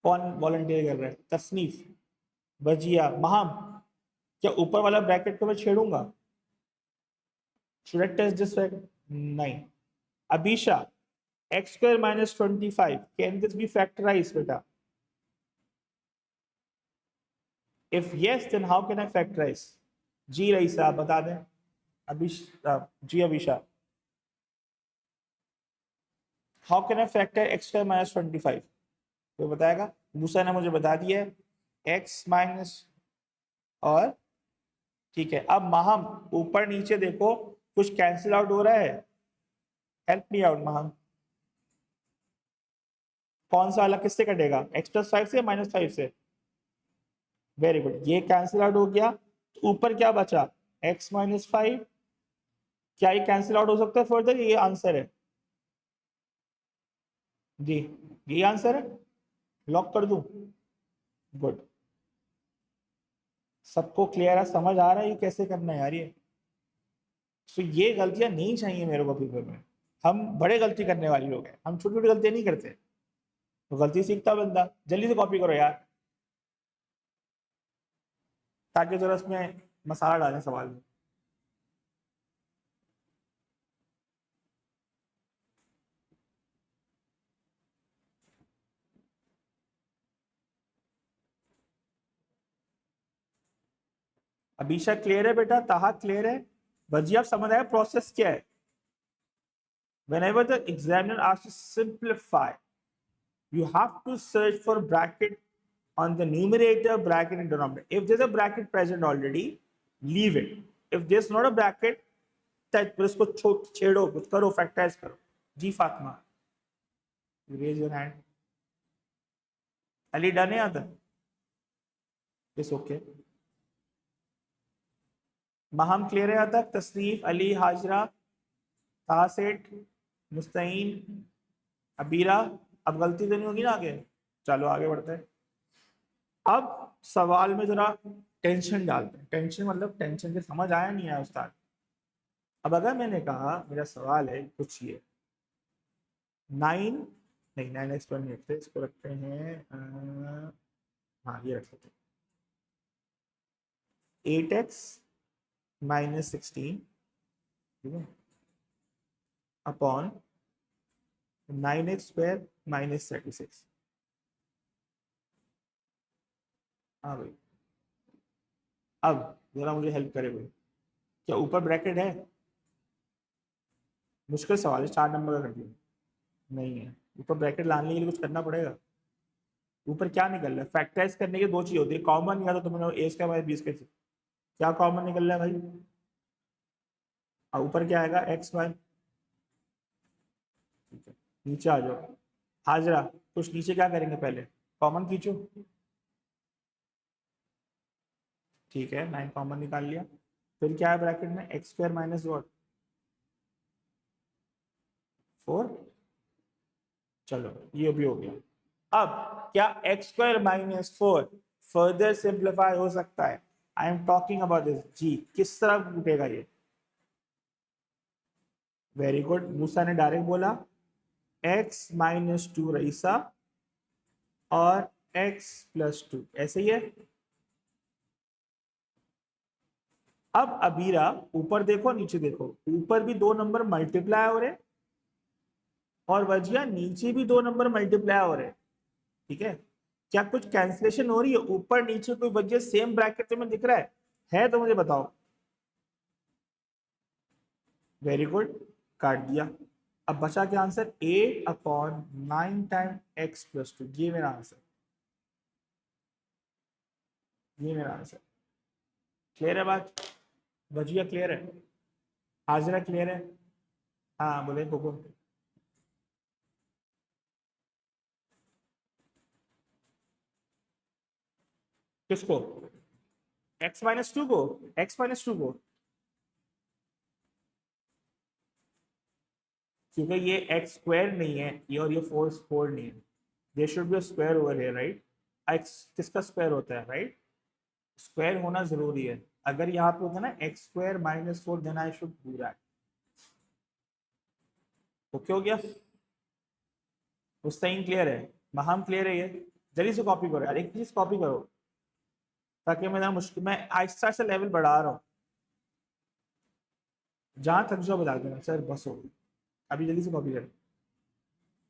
कौन वॉलंटियर कर रहा है? तसनीफ, बजिया, महम। क्या ऊपर वाला ब्रैकेट को मैं छेड़ूंगा? Should I test this fact? नहीं। Abisha, x² - 25, can this be factorise बेटा? If yes then how can I factorise? जी रही साहब बता दें। अभिश जी Abisha, how can I factor x² - 25? कोई बताएगा? मूसा ने मुझे बता दिया है x माइनस, और ठीक है। अब महम ऊपर नीचे देखो कुछ कैंसिल आउट हो रहा है, हेल्प मी आउट महम। कौन सा वाला किससे कटेगा, x+5 से -5 से? वेरी गुड, ये कैंसिल आउट हो गया, तो ऊपर क्या बचा? x-5। क्या ये कैंसिल आउट हो सकता है फर्दर? ये आंसर है जी, यही आंसर है, लॉक कर दूं? गुड, सबको क्लियर है, समझ आ रहा है ये कैसे करना है यार ये? तो ये गलतियां नहीं चाहिए मेरे को पेपर में। हम बड़े गलती करने वाले लोग हैं, हम छोटी छोटी गलतियां नहीं करते। तो गलती सीखता बंदा, जल्दी से कॉपी करो यार, ताकि जरा उसमें मसाला डालें सवाल में। अभीशा क्लियर है बेटा, ताहा क्लियर है, भजी आप समझ आए प्रोसेस क्या है? Whenever the examiner asks to simplify, you have to search for bracket on the numerator, bracket and denominator. If there's a bracket present already, leave it. If there's not a bracket, फिर उसको छेड़ो, कुछ करो, factorise करो। जी Fatima, raise your hand. Ali done है यहाँ तक? It's okay. महम क्लियर है यहाँ तक? तसनीफ, अली, हाजरा, तासेठ, मुस्तईन, अबीरा, अब गलती तो नहीं होगी ना आगे? चलो आगे बढ़ते हैं। अब सवाल में जरा टेंशन डालते हैं। टेंशन मतलब टेंशन से समझ आया नहीं आया उस्ताद। अब अगर मैंने कहा मेरा सवाल है कुछ ये 9 नहीं 9x पर नहीं रखते, इसको रखते हैं हाँ ये रख सकते हैं 8x माइनस 16, ठीक है, अपॉन 9x स्क्वायर माइनस 36। हाँ भाई, अब जरा मुझे हेल्प करे भाई, क्या ऊपर ब्रैकेट है? मुश्किल सवाल है, 4 नंबर का कर दिया। नहीं है, ऊपर ब्रैकेट लाने के लिए कुछ करना पड़ेगा। ऊपर क्या निकल रहा है? फैक्टराइज करने की दो चीज होती है, कॉमन या तो तुमने A square minus B square, क्या कॉमन निकल रहा है भाई? और ऊपर क्या आएगा? X Y. ठीक है, नीचे आ जाओ। हाजरा, कुछ नीचे क्या करेंगे? पहले कॉमन खींचो। ठीक है, 9 कॉमन निकाल लिया। फिर क्या है ब्रैकेट में? X square minus what 4। चलो ये भी हो गया। अब क्या x square minus 4 further simplify हो सकता है? I am talking about this जी। किस तरह टूटेगा ये? वेरी गुड, मूसा ने डायरेक्ट बोला x माइनस 2 रईसा और x प्लस 2, ऐसे ही है। अब अबीरा ऊपर देखो नीचे देखो, ऊपर भी 2 नंबर मल्टीप्लाई हो रहे और वजिया नीचे भी 2 नंबर मल्टीप्लाई हो रहे। ठीक है, क्या कुछ कैंसिलेशन हो रही है? ऊपर नीचे कोई वजह सेम ब्रैकेट में दिख रहा है तो मुझे बताओ। वेरी गुड, काट दिया। अब बचा क्या आंसर? 8/9 टाइम x प्लस 2, ये मेरा आंसर, ये मेरा आंसर। क्लियर है बात? वजिया क्लियर है? हाजिरा क्लियर है? हाँ बोले कोको। किसको? x-2 को क्योंकि ये एक्स स्क्वायर नहीं है ये, और ये 4 नहीं है। There should be a square over here, right? X किसका स्क्वायर होता है, राइट? स्क्वायर होना जरूरी है। अगर यहाँ पे होता ना X square minus 4, then I should do that. Okay हो गया? मुस्ताइन क्लियर है? महाम क्लियर है? ये जल्दी से कॉपी करो यार, एक चीज कॉपी करो ताकि मैं मुश्किल, मैं आहिस्ता से लेवल बढ़ा रहा हूँ। जहां थक जाओ बता देना सर, बस हो गई। अभी जल्दी से कॉपी करो।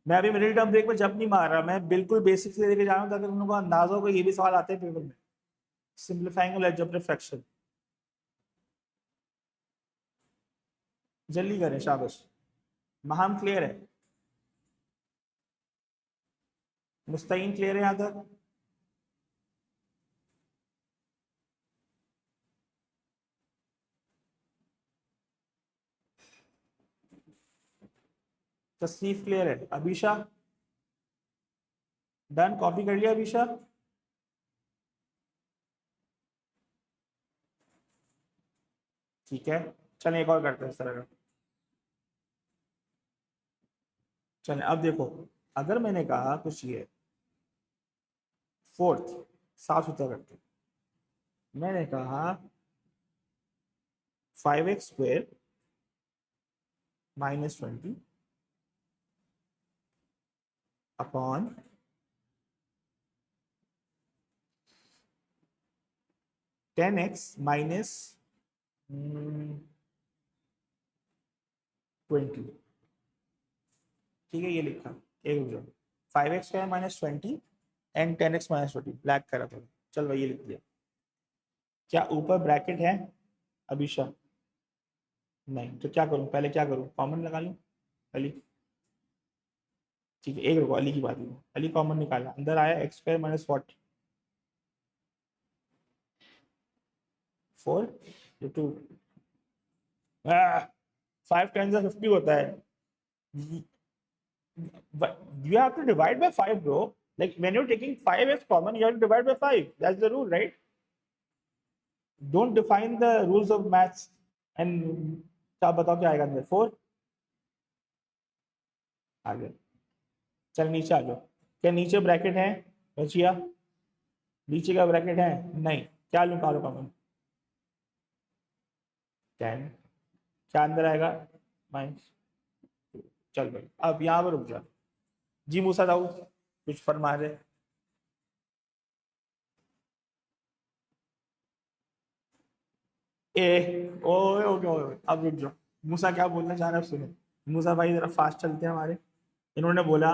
मैं अभी मिडिल टर्म ब्रेक में जब नहीं मार रहा, मैं बिल्कुल बेसिक से लेके जा रहा हूँ ताकि तुम लोगों को अंदाजा हो कि ये भी सवाल आते हैं पेपर में। सिंप्लीफाइंग अलजेब्रिक फ्रैक्शन, जल्दी करें, शाबाश। महाम क्लियर है? मुस्ताइन क्लियर है यहाँ तक? तस्नीफ क्लियर है? अभिशा डन? कॉपी कर लिया अभिशा? ठीक है, चलें एक और करते हैं इस तरह का। चलें अब देखो, अगर मैंने कहा कुछ ये फोर्थ, साफ सुथरा करते हैं। मैंने कहा 5x² minus 20 upon 10x minus 20। ठीक है, ये लिखा। एक रुक जाओ, 5x² minus 20 and 10x minus 20, black करा था। चल भाई ये लिख दिया। क्या ऊपर ब्रैकेट है अभिशा? नहीं, तो क्या करूं? पहले क्या करूं? कॉमन लगा लूं अली? ठीक है, एक रुको, अली की बात करूं। अली कॉमन निकाला, अंदर आया x² माइनस वॉट 4 2। 5 × 50 होता है। But you have to divide by 5, bro. Like when you're taking 5 as common, you have to divide by 5. That's the rule, right? Don't define the rules of maths and क्या बताओ क्या आएगा अंदर? 4 आ गया। चल नीचे आ जाओ। क्या नीचे ब्रैकेट है बचिया? नीचे का ब्रैकेट है? नहीं। क्या निकालो कॉमन, 10, क्या अंदर आएगा, माइनस। चल भाई अब यहाँ पर रुक जा। जी मूसा दाऊद कुछ फरमा रहे। ए ओए ओके ओए, अब रुक जाओ। मूसा क्या बोलना चाह रहे हैं सुनो। मूसा भाई जरा फास्ट चलते हैं हमारे। इन्होंने बोला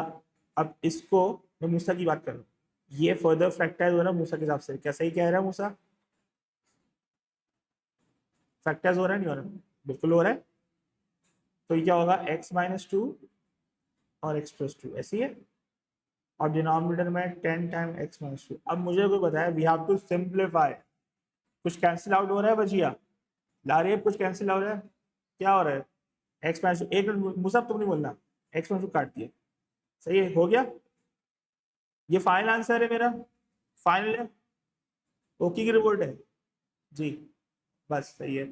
अब इसको, मैं मूसा की बात कर रहा हूँ, ये फर्दर फैक्टराइज हो रहा है मूसा के हिसाब से, क्या सही कह रहा है मूसा? फैक्टराइज हो रहा है नहीं हो रहा? बिल्कुल हो रहा है। तो ये क्या होगा, x-2 और x+2 ऐसी है, और डिनोमिनेटर में 10 टाइम x-2। अब मुझे कोई बताया, वी हैव टू सिंप्लीफाई। कुछ कैंसिल आउट हो रहा है बचिया, लारे कुछ कैंसिल हो रहा है, क्या हो रहा है? x-2, एक मिनट मुसाफ तुम नहीं बोलना, x-2 काट दिया, सही है, हो गया। ये फाइनल आंसर है मेरा, फाइनल है, ओके की रिपोर्ट है जी, बस सही है।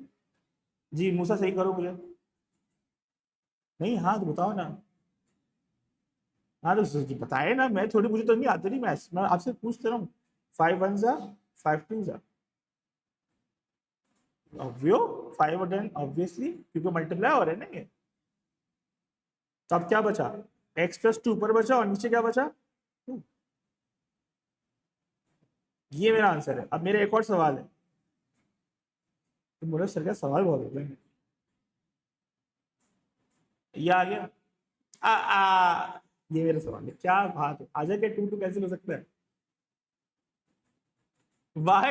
जी मूसा सही करो मुझे। नहीं हाँ तो बताओ ना। हाँ तो बताए ना, मैं थोड़ी, मुझे तो नहीं आती नहीं मैथ्स, मैं आपसे पूछते रहा हूँ। 5 1 जा, 5 2 जा, ऑब्वियो 5 और 10 ऑब्वियसली, क्योंकि मल्टीप्लाई हो रहे हैं ना ये। तब क्या बचा, x+2 ऊपर बचा और नीचे क्या बचा, 2। ये मेरा आंसर है। अब मेरा एक और सवाल है, तो बोले सर क्या सवाल बहुत होते हैं, ये आ गया। ये मेरा सवाल है, क्या बात है, आ जाए क्या 2 2 कैंसिल हो सकता है? वाह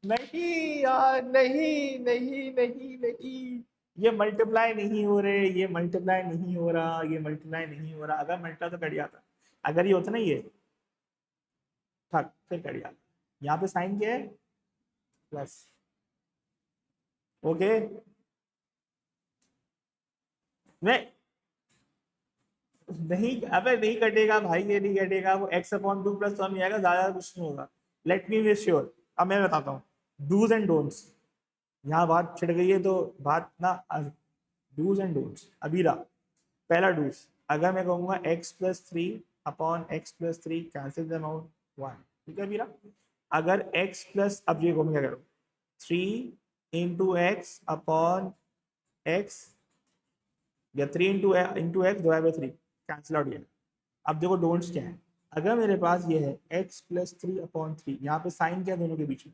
नहीं यार, नहीं नहीं नहीं नहीं, ये मल्टीप्लाई नहीं हो रहे, ये मल्टीप्लाई नहीं हो रहा, ये मल्टीप्लाई नहीं हो रहा। अगर मल्टीप्लाई तो कट जाता, अगर ये होता ना ये, ठीक फिर कट जाता। यहाँ पे साइन क्या है, प्लस, ओके। नहीं नहीं अबे नहीं कटेगा भाई, ये नहीं कटेगा, वो x/2 प्लस वन आएगा, ज्यादा कुछ नहीं होगा। Let me be sure. अब मैं बताता हूँ डूज एंड डोंट्स, यहाँ बात छिड़ गई है तो बात ना, डूज एंड डोंट्स अबीरा। पहला डूज, अगर मैं कहूंगा x+3 upon x+3 cancel them out 1, ठीक है अबीरा। अगर x प्लस, अब ये क्या करो, 3 × x अपॉन x, या 3 × x divide by 3, cancel out गया। अब देखो डोंट्स क्या है, अगर मेरे पास ये है x+3/3, यहाँ पे साइन क्या है दोनों के बीच में,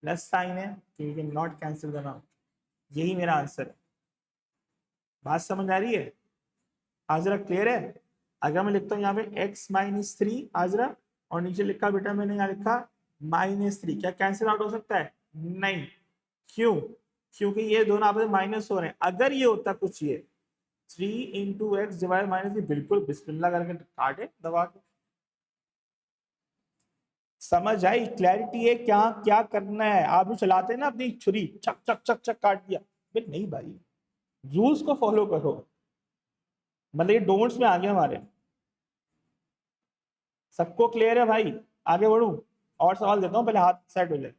प्लस साइन है, तो you can not cancel them out. यही मेरा आंसर है। बात समझ आ रही है? आजरा क्लियर है? अगर मैं लिखता हूँ यहाँ पे x-3 आजरा, और नीचे लिखा बेटा मैंने यहाँ लिखा -3, क्या कैंसिल आउट हो सकता है? नहीं। क्यों? क्योंकि ये दोनों आपस में माइनस हो रहे हैं। अगर ये होता कुछ ये 3 × x डिवाइड -3, बिल्कुल बिस्मिल्लाह करके काटे दबा के। समझ आई? क्लैरिटी है क्या क्या करना है? आप जो चलाते हैं ना अपनी छुरी, चक चक चक चक काट दिया, नहीं भाई, रूल्स को फॉलो करो। मतलब ये डोंट्स में आ गए हमारे, सबको क्लियर है भाई? आगे बढ़ू, और सवाल देता हूँ, पहले हाथ सेट हो जाए।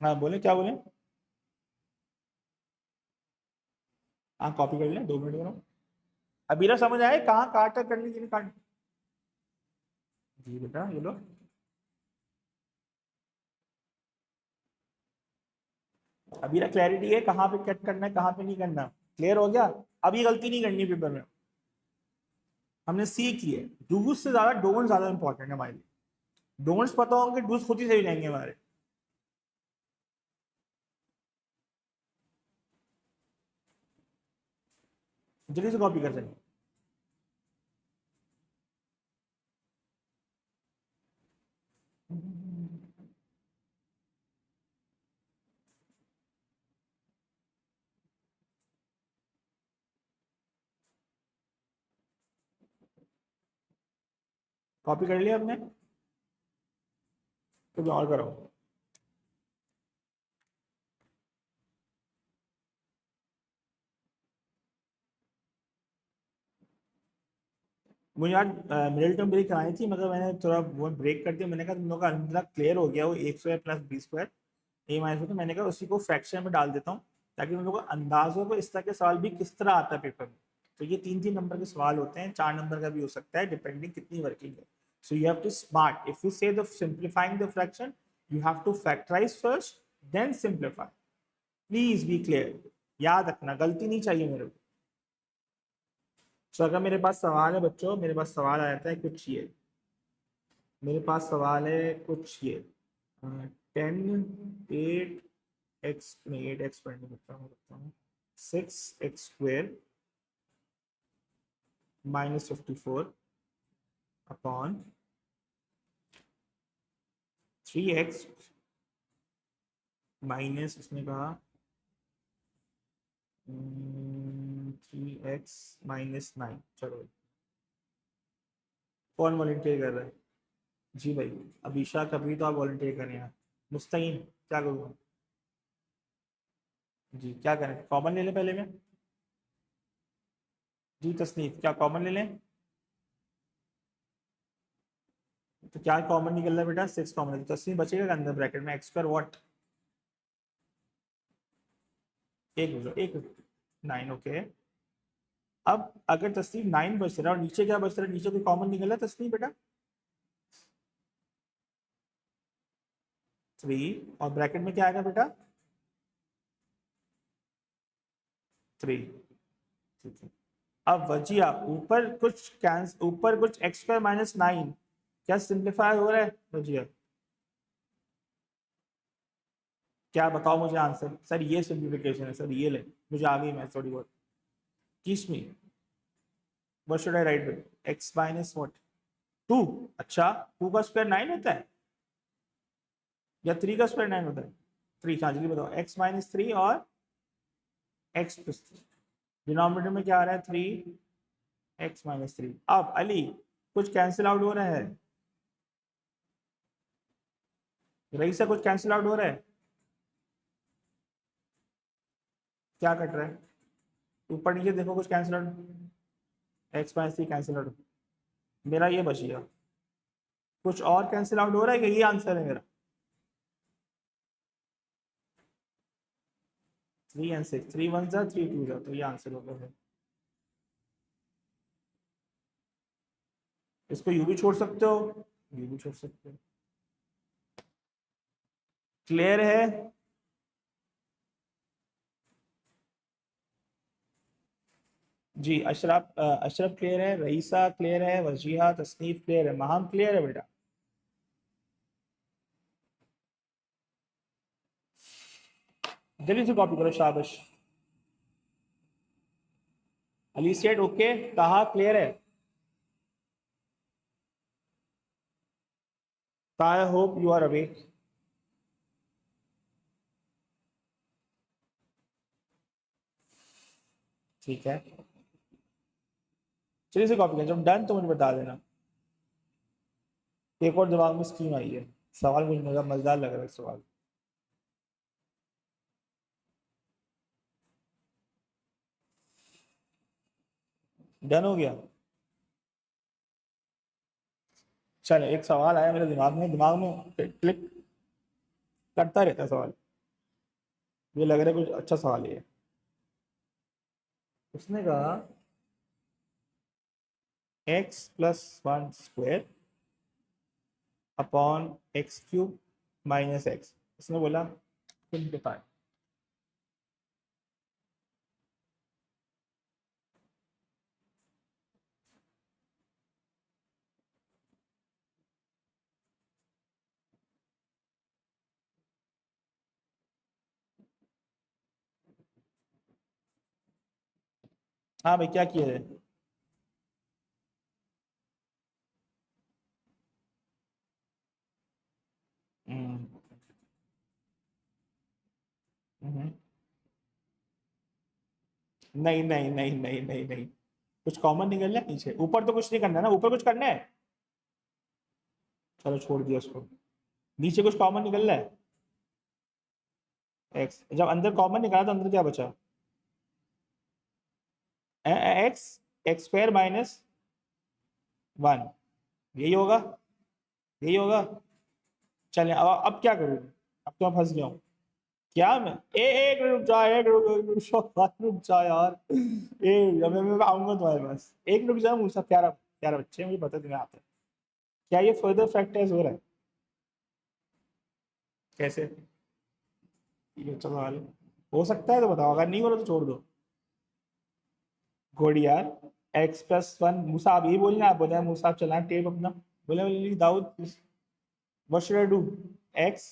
हाँ बोले, क्या बोले? हाँ कॉपी कर ले, 2 मिनट करो। अभी ना समझ आए कहाँ काट कर करनी की काट? जी बेटा ये लो। अभी ना क्लैरिटी है कहाँ पे कट करना है कहाँ पे नहीं करना, क्लियर हो गया? अभी गलती नहीं करनी पेपर में, हमने सीख लिए। डूज से ज्यादा डोंट ज्यादा इंपॉर्टेंट है हमारे लिए। डोंट्स पता होंगे, डूज खुद ही सही जाएंगे हमारे। जल्दी से कॉपी कर सकते। कॉपी कर लिया आपने? तो और करो। मुझे आज मिडिल टर्म ब्रेक करानी थी, मगर मैंने थोड़ा वो ब्रेक कर दिया। मैंने कहा तुम लोग का अलहमदिल्ला क्लियर हो गया वो a² + b², a-, तो मैंने कहा उसी को फ्रैक्शन में डाल देता हूँ, ताकि उन लोगों को अंदाज हो कि इस तरह के सवाल भी किस तरह आता है पेपर में। तो ये 3 3 नंबर के सवाल होते हैं, 4 नंबर का भी हो सकता है, डिपेंडिंग कितनी वर्किंग है। So you have to smart. If you say the simplifying the fraction, you have to factorize first, then simplify. Please be clear. याद रखना, गलती नहीं चाहिए मेरे को. So अगर मेरे पास सवाल है बच्चों, मेरे पास सवाल आ जाता है कुछ ये. मेरे पास सवाल है कुछ ये 10 8 x नहीं 8x पढ़ने लगता हूँ 6x square -54 upon 3x minus उसने कहा 3x -9. चलो कौन वॉलंटियर कर रहा है? जी भाई अभिषा, कभी तो आप वॉलंटियर करें यार. मुस्तकीम क्या करूँगा जी, क्या करें? कॉमन ले लें पहले में. जी तसनीफ क्या कॉमन ले लें? तो क्या कॉमन निकल रहा है बेटा? 6 कॉमन है तो तसनीफ बचेगा अंदर ब्रैकेट में x स्क्वायर व्हाट एक 9. ओके, अब अगर तस्नीफ 9 बच रहा है और नीचे क्या बच रहा है? नीचे कोई कॉमन निकल रहा है तस्नीफ बेटा? 3 और ब्रैकेट में क्या आएगा बेटा? 3. ठीक है, अब वजिया ऊपर कुछ x स्क्वायर -9 क्या सिंप्लीफाई हो रहा है वजिया? क्या बताओ मुझे आंसर. सर ये सिंप्लीफिकेशन है सर, ये ले मुझे आ गई मैं थोड़ी बहुत. किस में what should I right with x minus what 2. अच्छा 2 का स्क्वायर 9 होता है या 3 का स्क्वायर 9 होता है? 3. हाँ जल्दी बताओ. x -3 और x + 3. डिनोमिनेटर में क्या आ रहा है? 3x - 3. अब अली कुछ कैंसिल आउट हो रहा है? रईसा कुछ कैंसिल आउट हो रहा है? क्या कट रहा है? ऊपर नीचे देखो कुछ cancel out. x - 3 cancel out. मेरा ये बच गया. कुछ और कैंसिल आउट हो रहा है कि ये आंसर है मेरा? 3 and 6 3 1 जा 3 2 जा तो ये आंसर होगा है. इसको यू भी छोड़ सकते हो, यू भी छोड़ सकते हो. क्लियर है? जी अशरफ क्लियर है, रईसा क्लियर है, वजीहा तसनीफ क्लियर है, महाम क्लियर है बेटा? जल्दी से कॉपी करो शाबाश. अली सेट ओके, कहा क्लियर है? I hope you are awake. ठीक है, चलिए से कॉपी करें. जब डन तो मुझे बता देना. एक और दिमाग में स्कीम आई है. सवाल मुझे मजेदार लग रहा है सवाल. डन हो गया. चलो एक सवाल आया मेरे दिमाग में क्लिक करता रहता है सवाल. ये लग रहा है कुछ अच्छा सवाल है. उसने कहा x + 1 square upon x³ - x. उसने बोला सिंप्लीफाई. हाँ भाई क्या किया है? हम्म, हम्म. नहीं नहीं नहीं नहीं नहीं नहीं, कुछ कॉमन निकल रहा है नीचे. ऊपर तो कुछ नहीं करना है ना, ऊपर कुछ करना है. चलो छोड़ दिया उसको. नीचे कुछ कॉमन निकल रहा है. एक्स जब अंदर कॉमन निकाला तो अंदर क्या बचा? X x square -1. यही होगा, यही होगा. चले अब क्या करूँ? अब तो मैं फंस गया हूँ. क्या मैं एक रुक जा, रुक जा यार. मैं आऊंगा तुम्हारे पास. एक रुक जा. मुझसे प्यारा प्यारा बच्चे मुझे पता तुम्हें आता है. क्या ये फर्दर फैक्टराइज हो रहा है? कैसे? ये सवाल हो सकता है तो बताओ, अगर नहीं हो रहा तो छोड़ दो। गुड यार। x+1 मूसा, आप यही बोलना, आप बोले मूसा आप चला टेप अपना। बोले Dawood, what should I do? x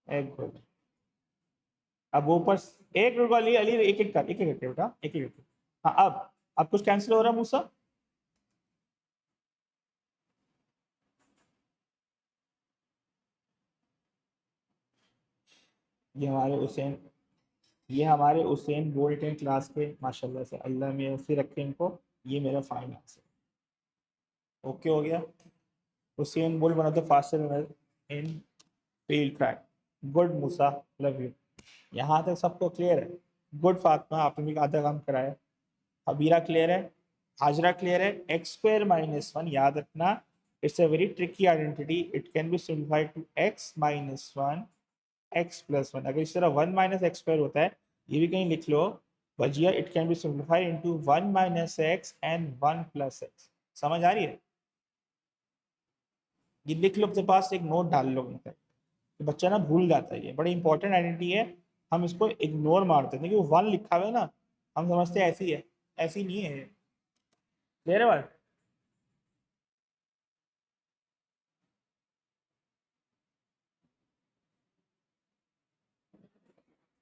एक गुड। अब वो पर एक रुको अली, अली एक एक कर, एक एक करके बेटा, एक एक करके। हाँ अब कुछ कैंसिल हो रहा है मूसा? ये हमारे हुसैन, ये हमारे हुसैन बोल्ट हैं क्लास के, माशाल्लाह से, अल्लाह में उसे रखे इनको। ये मेरा फाइनल आंसर। ओके हो गया। Usain Bolt one of the fastest in field track. Good Musa, love you. यहाँ तक सबको क्लियर है? गुड फातिमा, आपने भी आधा काम कराया। अबीरा क्लियर है? हाजरा क्लियर है? x² - 1 याद रखना, it's a very tricky identity. It can be simplified to x-1 x+1। अगर इस तरह 1 - x² होता है, ये भी कहीं लिख लो Wajiha, it can be simplified into 1 - x and 1+x। समझ आ रही है? ये लिख लो अपने पास, एक नोट डाल लो अपने तक। तो बच्चा ना भूल जाता है, ये बड़ी इंपॉर्टेंट आइडेंटिटी है। हम इसको इग्नोर मारते हैं क्योंकि 1 लिखा हुआ है ना, हम समझते हैं ऐसी है, ऐसी नहीं है। क्लियर है बात?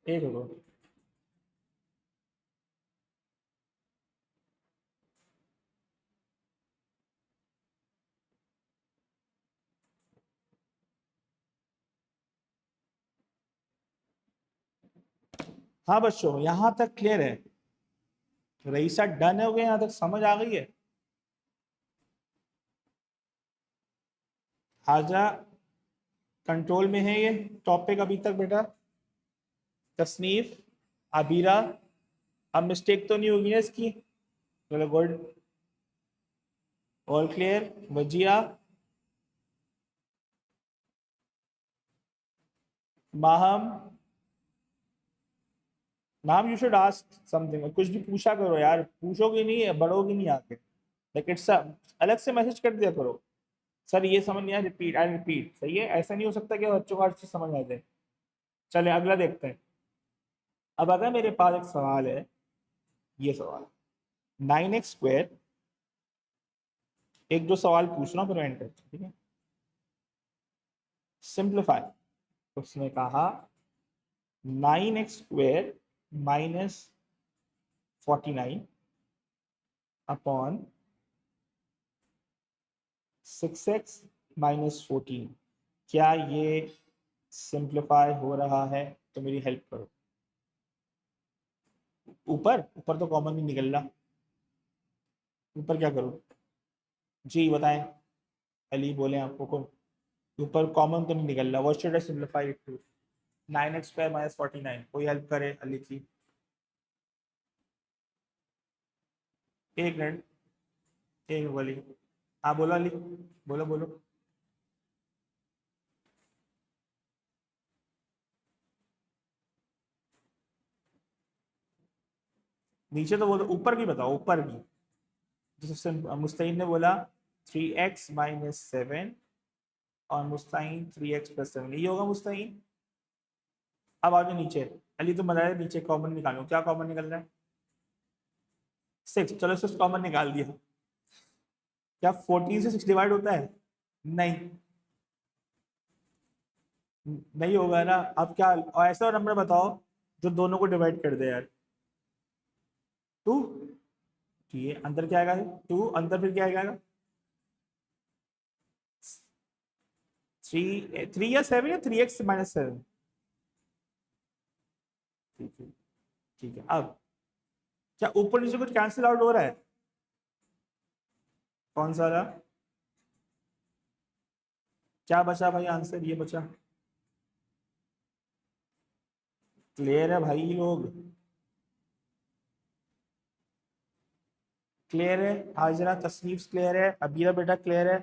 एक हो। हाँ बच्चों, यहाँ तक क्लियर है? रईसा डन हो गया, यहाँ तक समझ आ गई है? हाजा कंट्रोल में है ये टॉपिक अभी तक बेटा? तसनीफ, आबिरा, अब मिस्टेक तो नहीं होगी ना इसकी? चलो good, all clear. Wajiha, Maham, ma'am you should ask something, कुछ भी पूछा करो यार, पूछोगे नहीं बढ़ोगे नहीं आगे। लाइक इट्स अलग से मैसेज कर दिया करो, सर ये समझ नहीं आया, रिपीट आई रिपीट। सही है, ऐसा नहीं हो सकता कि बच्चों को हर चीज समझ आ जाए। चले अगला देखते हैं। अब अगर मेरे पास एक सवाल है, ये सवाल 9x², एक दो सवाल पूछना फिर एंड करते हैं, ठीक है? सिंप्लीफाई, उसने कहा 9x² -49 अपॉन 6x - 14, क्या ये सिंप्लीफाई हो रहा है? तो मेरी हेल्प करो। ऊपर ऊपर तो कॉमन नहीं निकल रहा, ऊपर क्या करूं? जी बताएं, अली बोले आपको कौन? ऊपर कॉमन तो नहीं निकल रहा, what should I simplify it to? 9x² -49, कोई हेल्प करे अली की? एक मिनट, एक मिनट अली। हाँ बोलो अली, बोलो बोलो। नीचे तो बोलो, ऊपर की बताओ, ऊपर की। जैसे मुस्तैन ने बोला 3x - 7, और मुस्ताइन 3x+7, ये होगा मुस्ताइन। अब आगे नीचे, अली तो बताया नीचे कॉमन निकालो, क्या कॉमन निकल रहा है? 6, चलो 6 कॉमन निकाल दिया। क्या 14 से 6 डिवाइड होता है? नहीं, नहीं होगा ना। अब क्या, और ऐसा नंबर बताओ जो दोनों को डिवाइड कर दे यार। 2, ठीक है, अंदर क्या आएगा? 2 अंदर, फिर क्या आएगा? 3, 3 या 7, या 3x - 7? ठीक है, ठीक है। अब क्या ऊपर नीचे कुछ कैंसिल आउट हो रहा है? कौन सा रहा? क्या बचा भाई आंसर? ये बचा। क्लियर है भाई लोग? क्लियर है? हाजरा तसनीफ क्लियर है? अबीरा बेटा क्लियर है?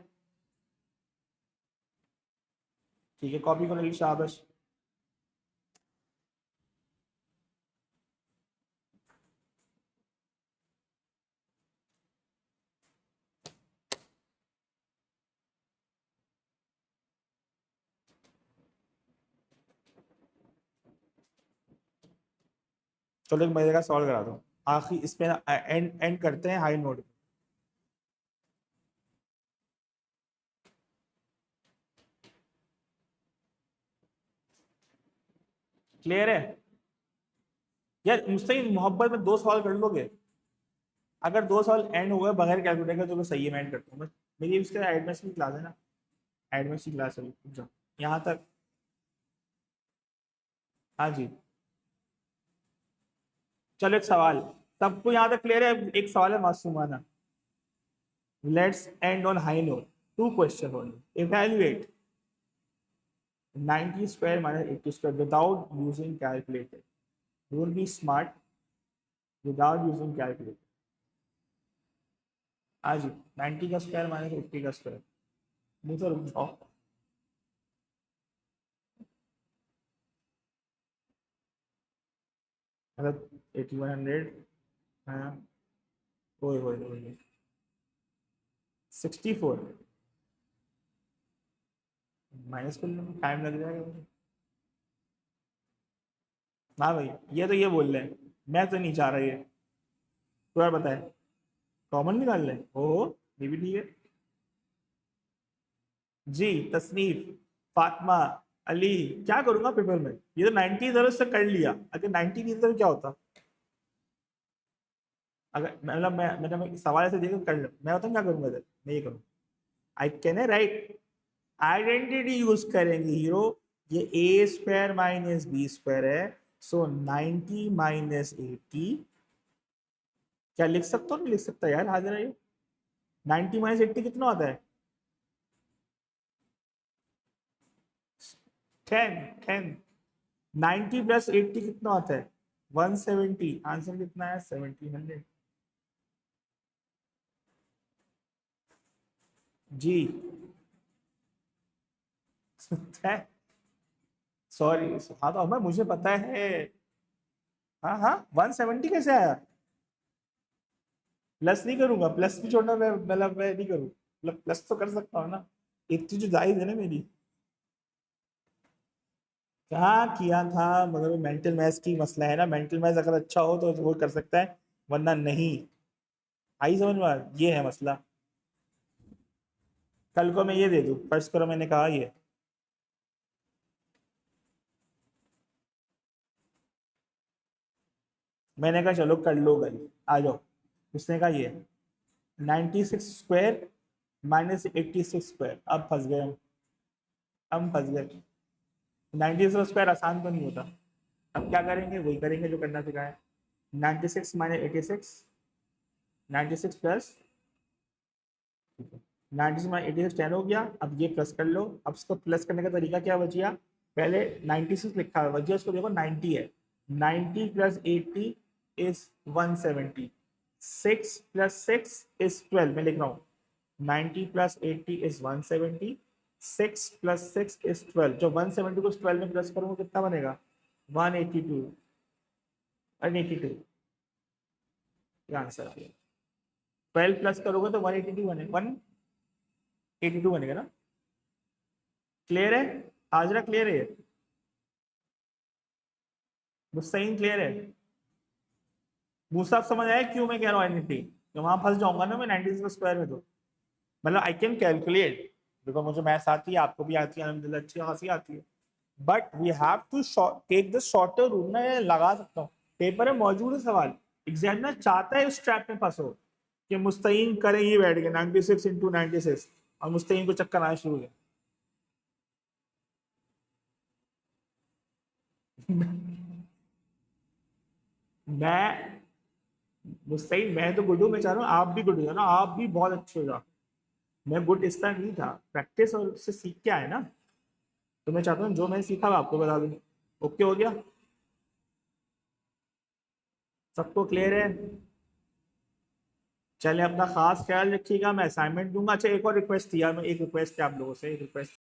ठीक है, कॉपी करो, शाबाश। चलो एक मजे का सवाल करा दो आखिर इस पे ना, एंड एंड करते हैं हाई नोट। क्लियर है यार? मुझसे मोहब्बत में 2 सवाल कर लोगे? अगर 2 सवाल एंड हो गए बगैर कैलकुलेटर का, तो सही है, मैं एंड करता हूँ बस। मेरी उसके एडमिशन की क्लास है ना, एडमिशन की क्लास है, रुक जाओ यहाँ तक। हाँ जी। चलो एक सवाल, सबको यहाँ तक क्लियर है? एक सवाल है मासूमाना। Let's end on high note. 2 question only. Evaluate 90 square minus 80 square without using calculator. You will be smart without using calculator. हाँ जी, 90 का स्क्वायर माइनस 80 का स्क्वायर। मुझे रुक जाओ। मतलब 8100, हाँ, ओए ओए ओए, 64 माइनस करने में टाइम लग जाएगा मुझे। हाँ भाई, ये बोल रहे हैं, मैं तो नहीं चाह रहा ये। तो यार बताए, कॉमन निकाल लें? ओहो, ये भी ठीक है। जी, तसनीफ, फातिमा, अली। क्या करूंगा पेपर में? ये तो 90 जरूर से कर लिया, अगर 90 नहीं तो क्या होता? अगर मतलब मैं सवाल ऐसे देखकर कर लूं, मैं बताऊँ क्या करूंगा इधर? मैं ये करूँ, I can write, identity use करेंगे हीरो। ये ए स्क्वायर माइनस बी स्क्वायर है, सो 90 माइनस 80। क्या लिख सकता हूँ? नहीं लिख सकता यार, हाजिर है ये। 90 माइनस 80 कितना होता है? 10 10। 90 प्लस 80 कितना होता है? 170। आंसर कितना है? 1700। जी। सॉरी, हाँ तो हमें, मुझे पता है। हाँ हाँ, 170 कैसे आया? प्लस नहीं करूंगा, प्लस भी छोड़ना, मैं मतलब मैं नहीं करूँ, मतलब प्लस तो कर सकता हूँ ना, इतनी जो जायज है ना मेरी। क्या किया था? मगर वो मेंटल मैथ्स की मसला है ना, मेंटल मैथ्स अगर अच्छा हो तो वो कर सकता है, वरना नहीं। आई समझ में? ये है मसला। कल को मैं ये दे दूं, फर्ज करो मैंने कहा ये, मैंने कहा चलो कर लो भाई, आ जाओ। उसने कहा ये 96 स्क्वायर माइनस 86 स्क्वायर। अब फंस गए हम, हम फंस गए। 96 स्क्वायर आसान तो नहीं होता। अब क्या करेंगे? वही करेंगे जो करना सिखाया है। 96 माइनस 86, 96 प्लस 96 माइनस 86 10 हो गया। अब ये प्लस कर लो। अब इसको प्लस करने का तरीका क्या बचिया? पहले 96 लिखा है बचिया, उसको देखो 90 है। 90 प्लस 80 इज 170। 6 plus 6 is 12। मैं लिख रहा हूँ 90 प्लस 80 इज 170। 6 plus 6 is 12। जो 170 को 12 में प्लस करूंगा कितना बनेगा? 182। 182 ये आंसर आ गया। 12 प्लस करोगे तो 182 बनेगा, 182 बनेगा ना? क्लियर है? हाजरा क्लियर है? मुस्तैन क्लियर है? मुसाफ समझ आया क्यों मैं कह रहा हूँ आइडेंटिटी? तो वहां फंस जाऊंगा ना मैं 96 स्क्वायर में तो। मतलब आई कैन कैलकुलेट, देखो मुझे मैथ्स आती है, आपको भी आती है, अलहमदिल्ला अच्छी खासी आती है। But we have to take the shorter route ना, ये लगा सकता हूँ। पेपर में मौजूद है सवाल, एग्जामिनर चाहता है उस ट्रैप में फंसो कि मुस्तैन करें ही बैठ गए 96 इंटू 96, और मुस्तैन को चक्कर आना शुरू हो गया। मैं मुस्तैन, मैं तो गुड हूँ, मैं चाह रहा हूँ आप भी गुड हो जाओ ना, आप भी बहुत अच्छे हो जाओ। मैं गुड इस तरह नहीं था, प्रैक्टिस और उससे सीख के आए ना। तो मैं चाहता हूँ जो मैंने सीखा मैं आपको बता दूँ। ओके हो गया? सबको क्लियर है? चले, अपना खास ख्याल रखिएगा। मैं असाइनमेंट दूंगा। अच्छा, एक और रिक्वेस्ट थी यार, मैं एक रिक्वेस्ट है आप लोगों से, एक रिक्वेस्ट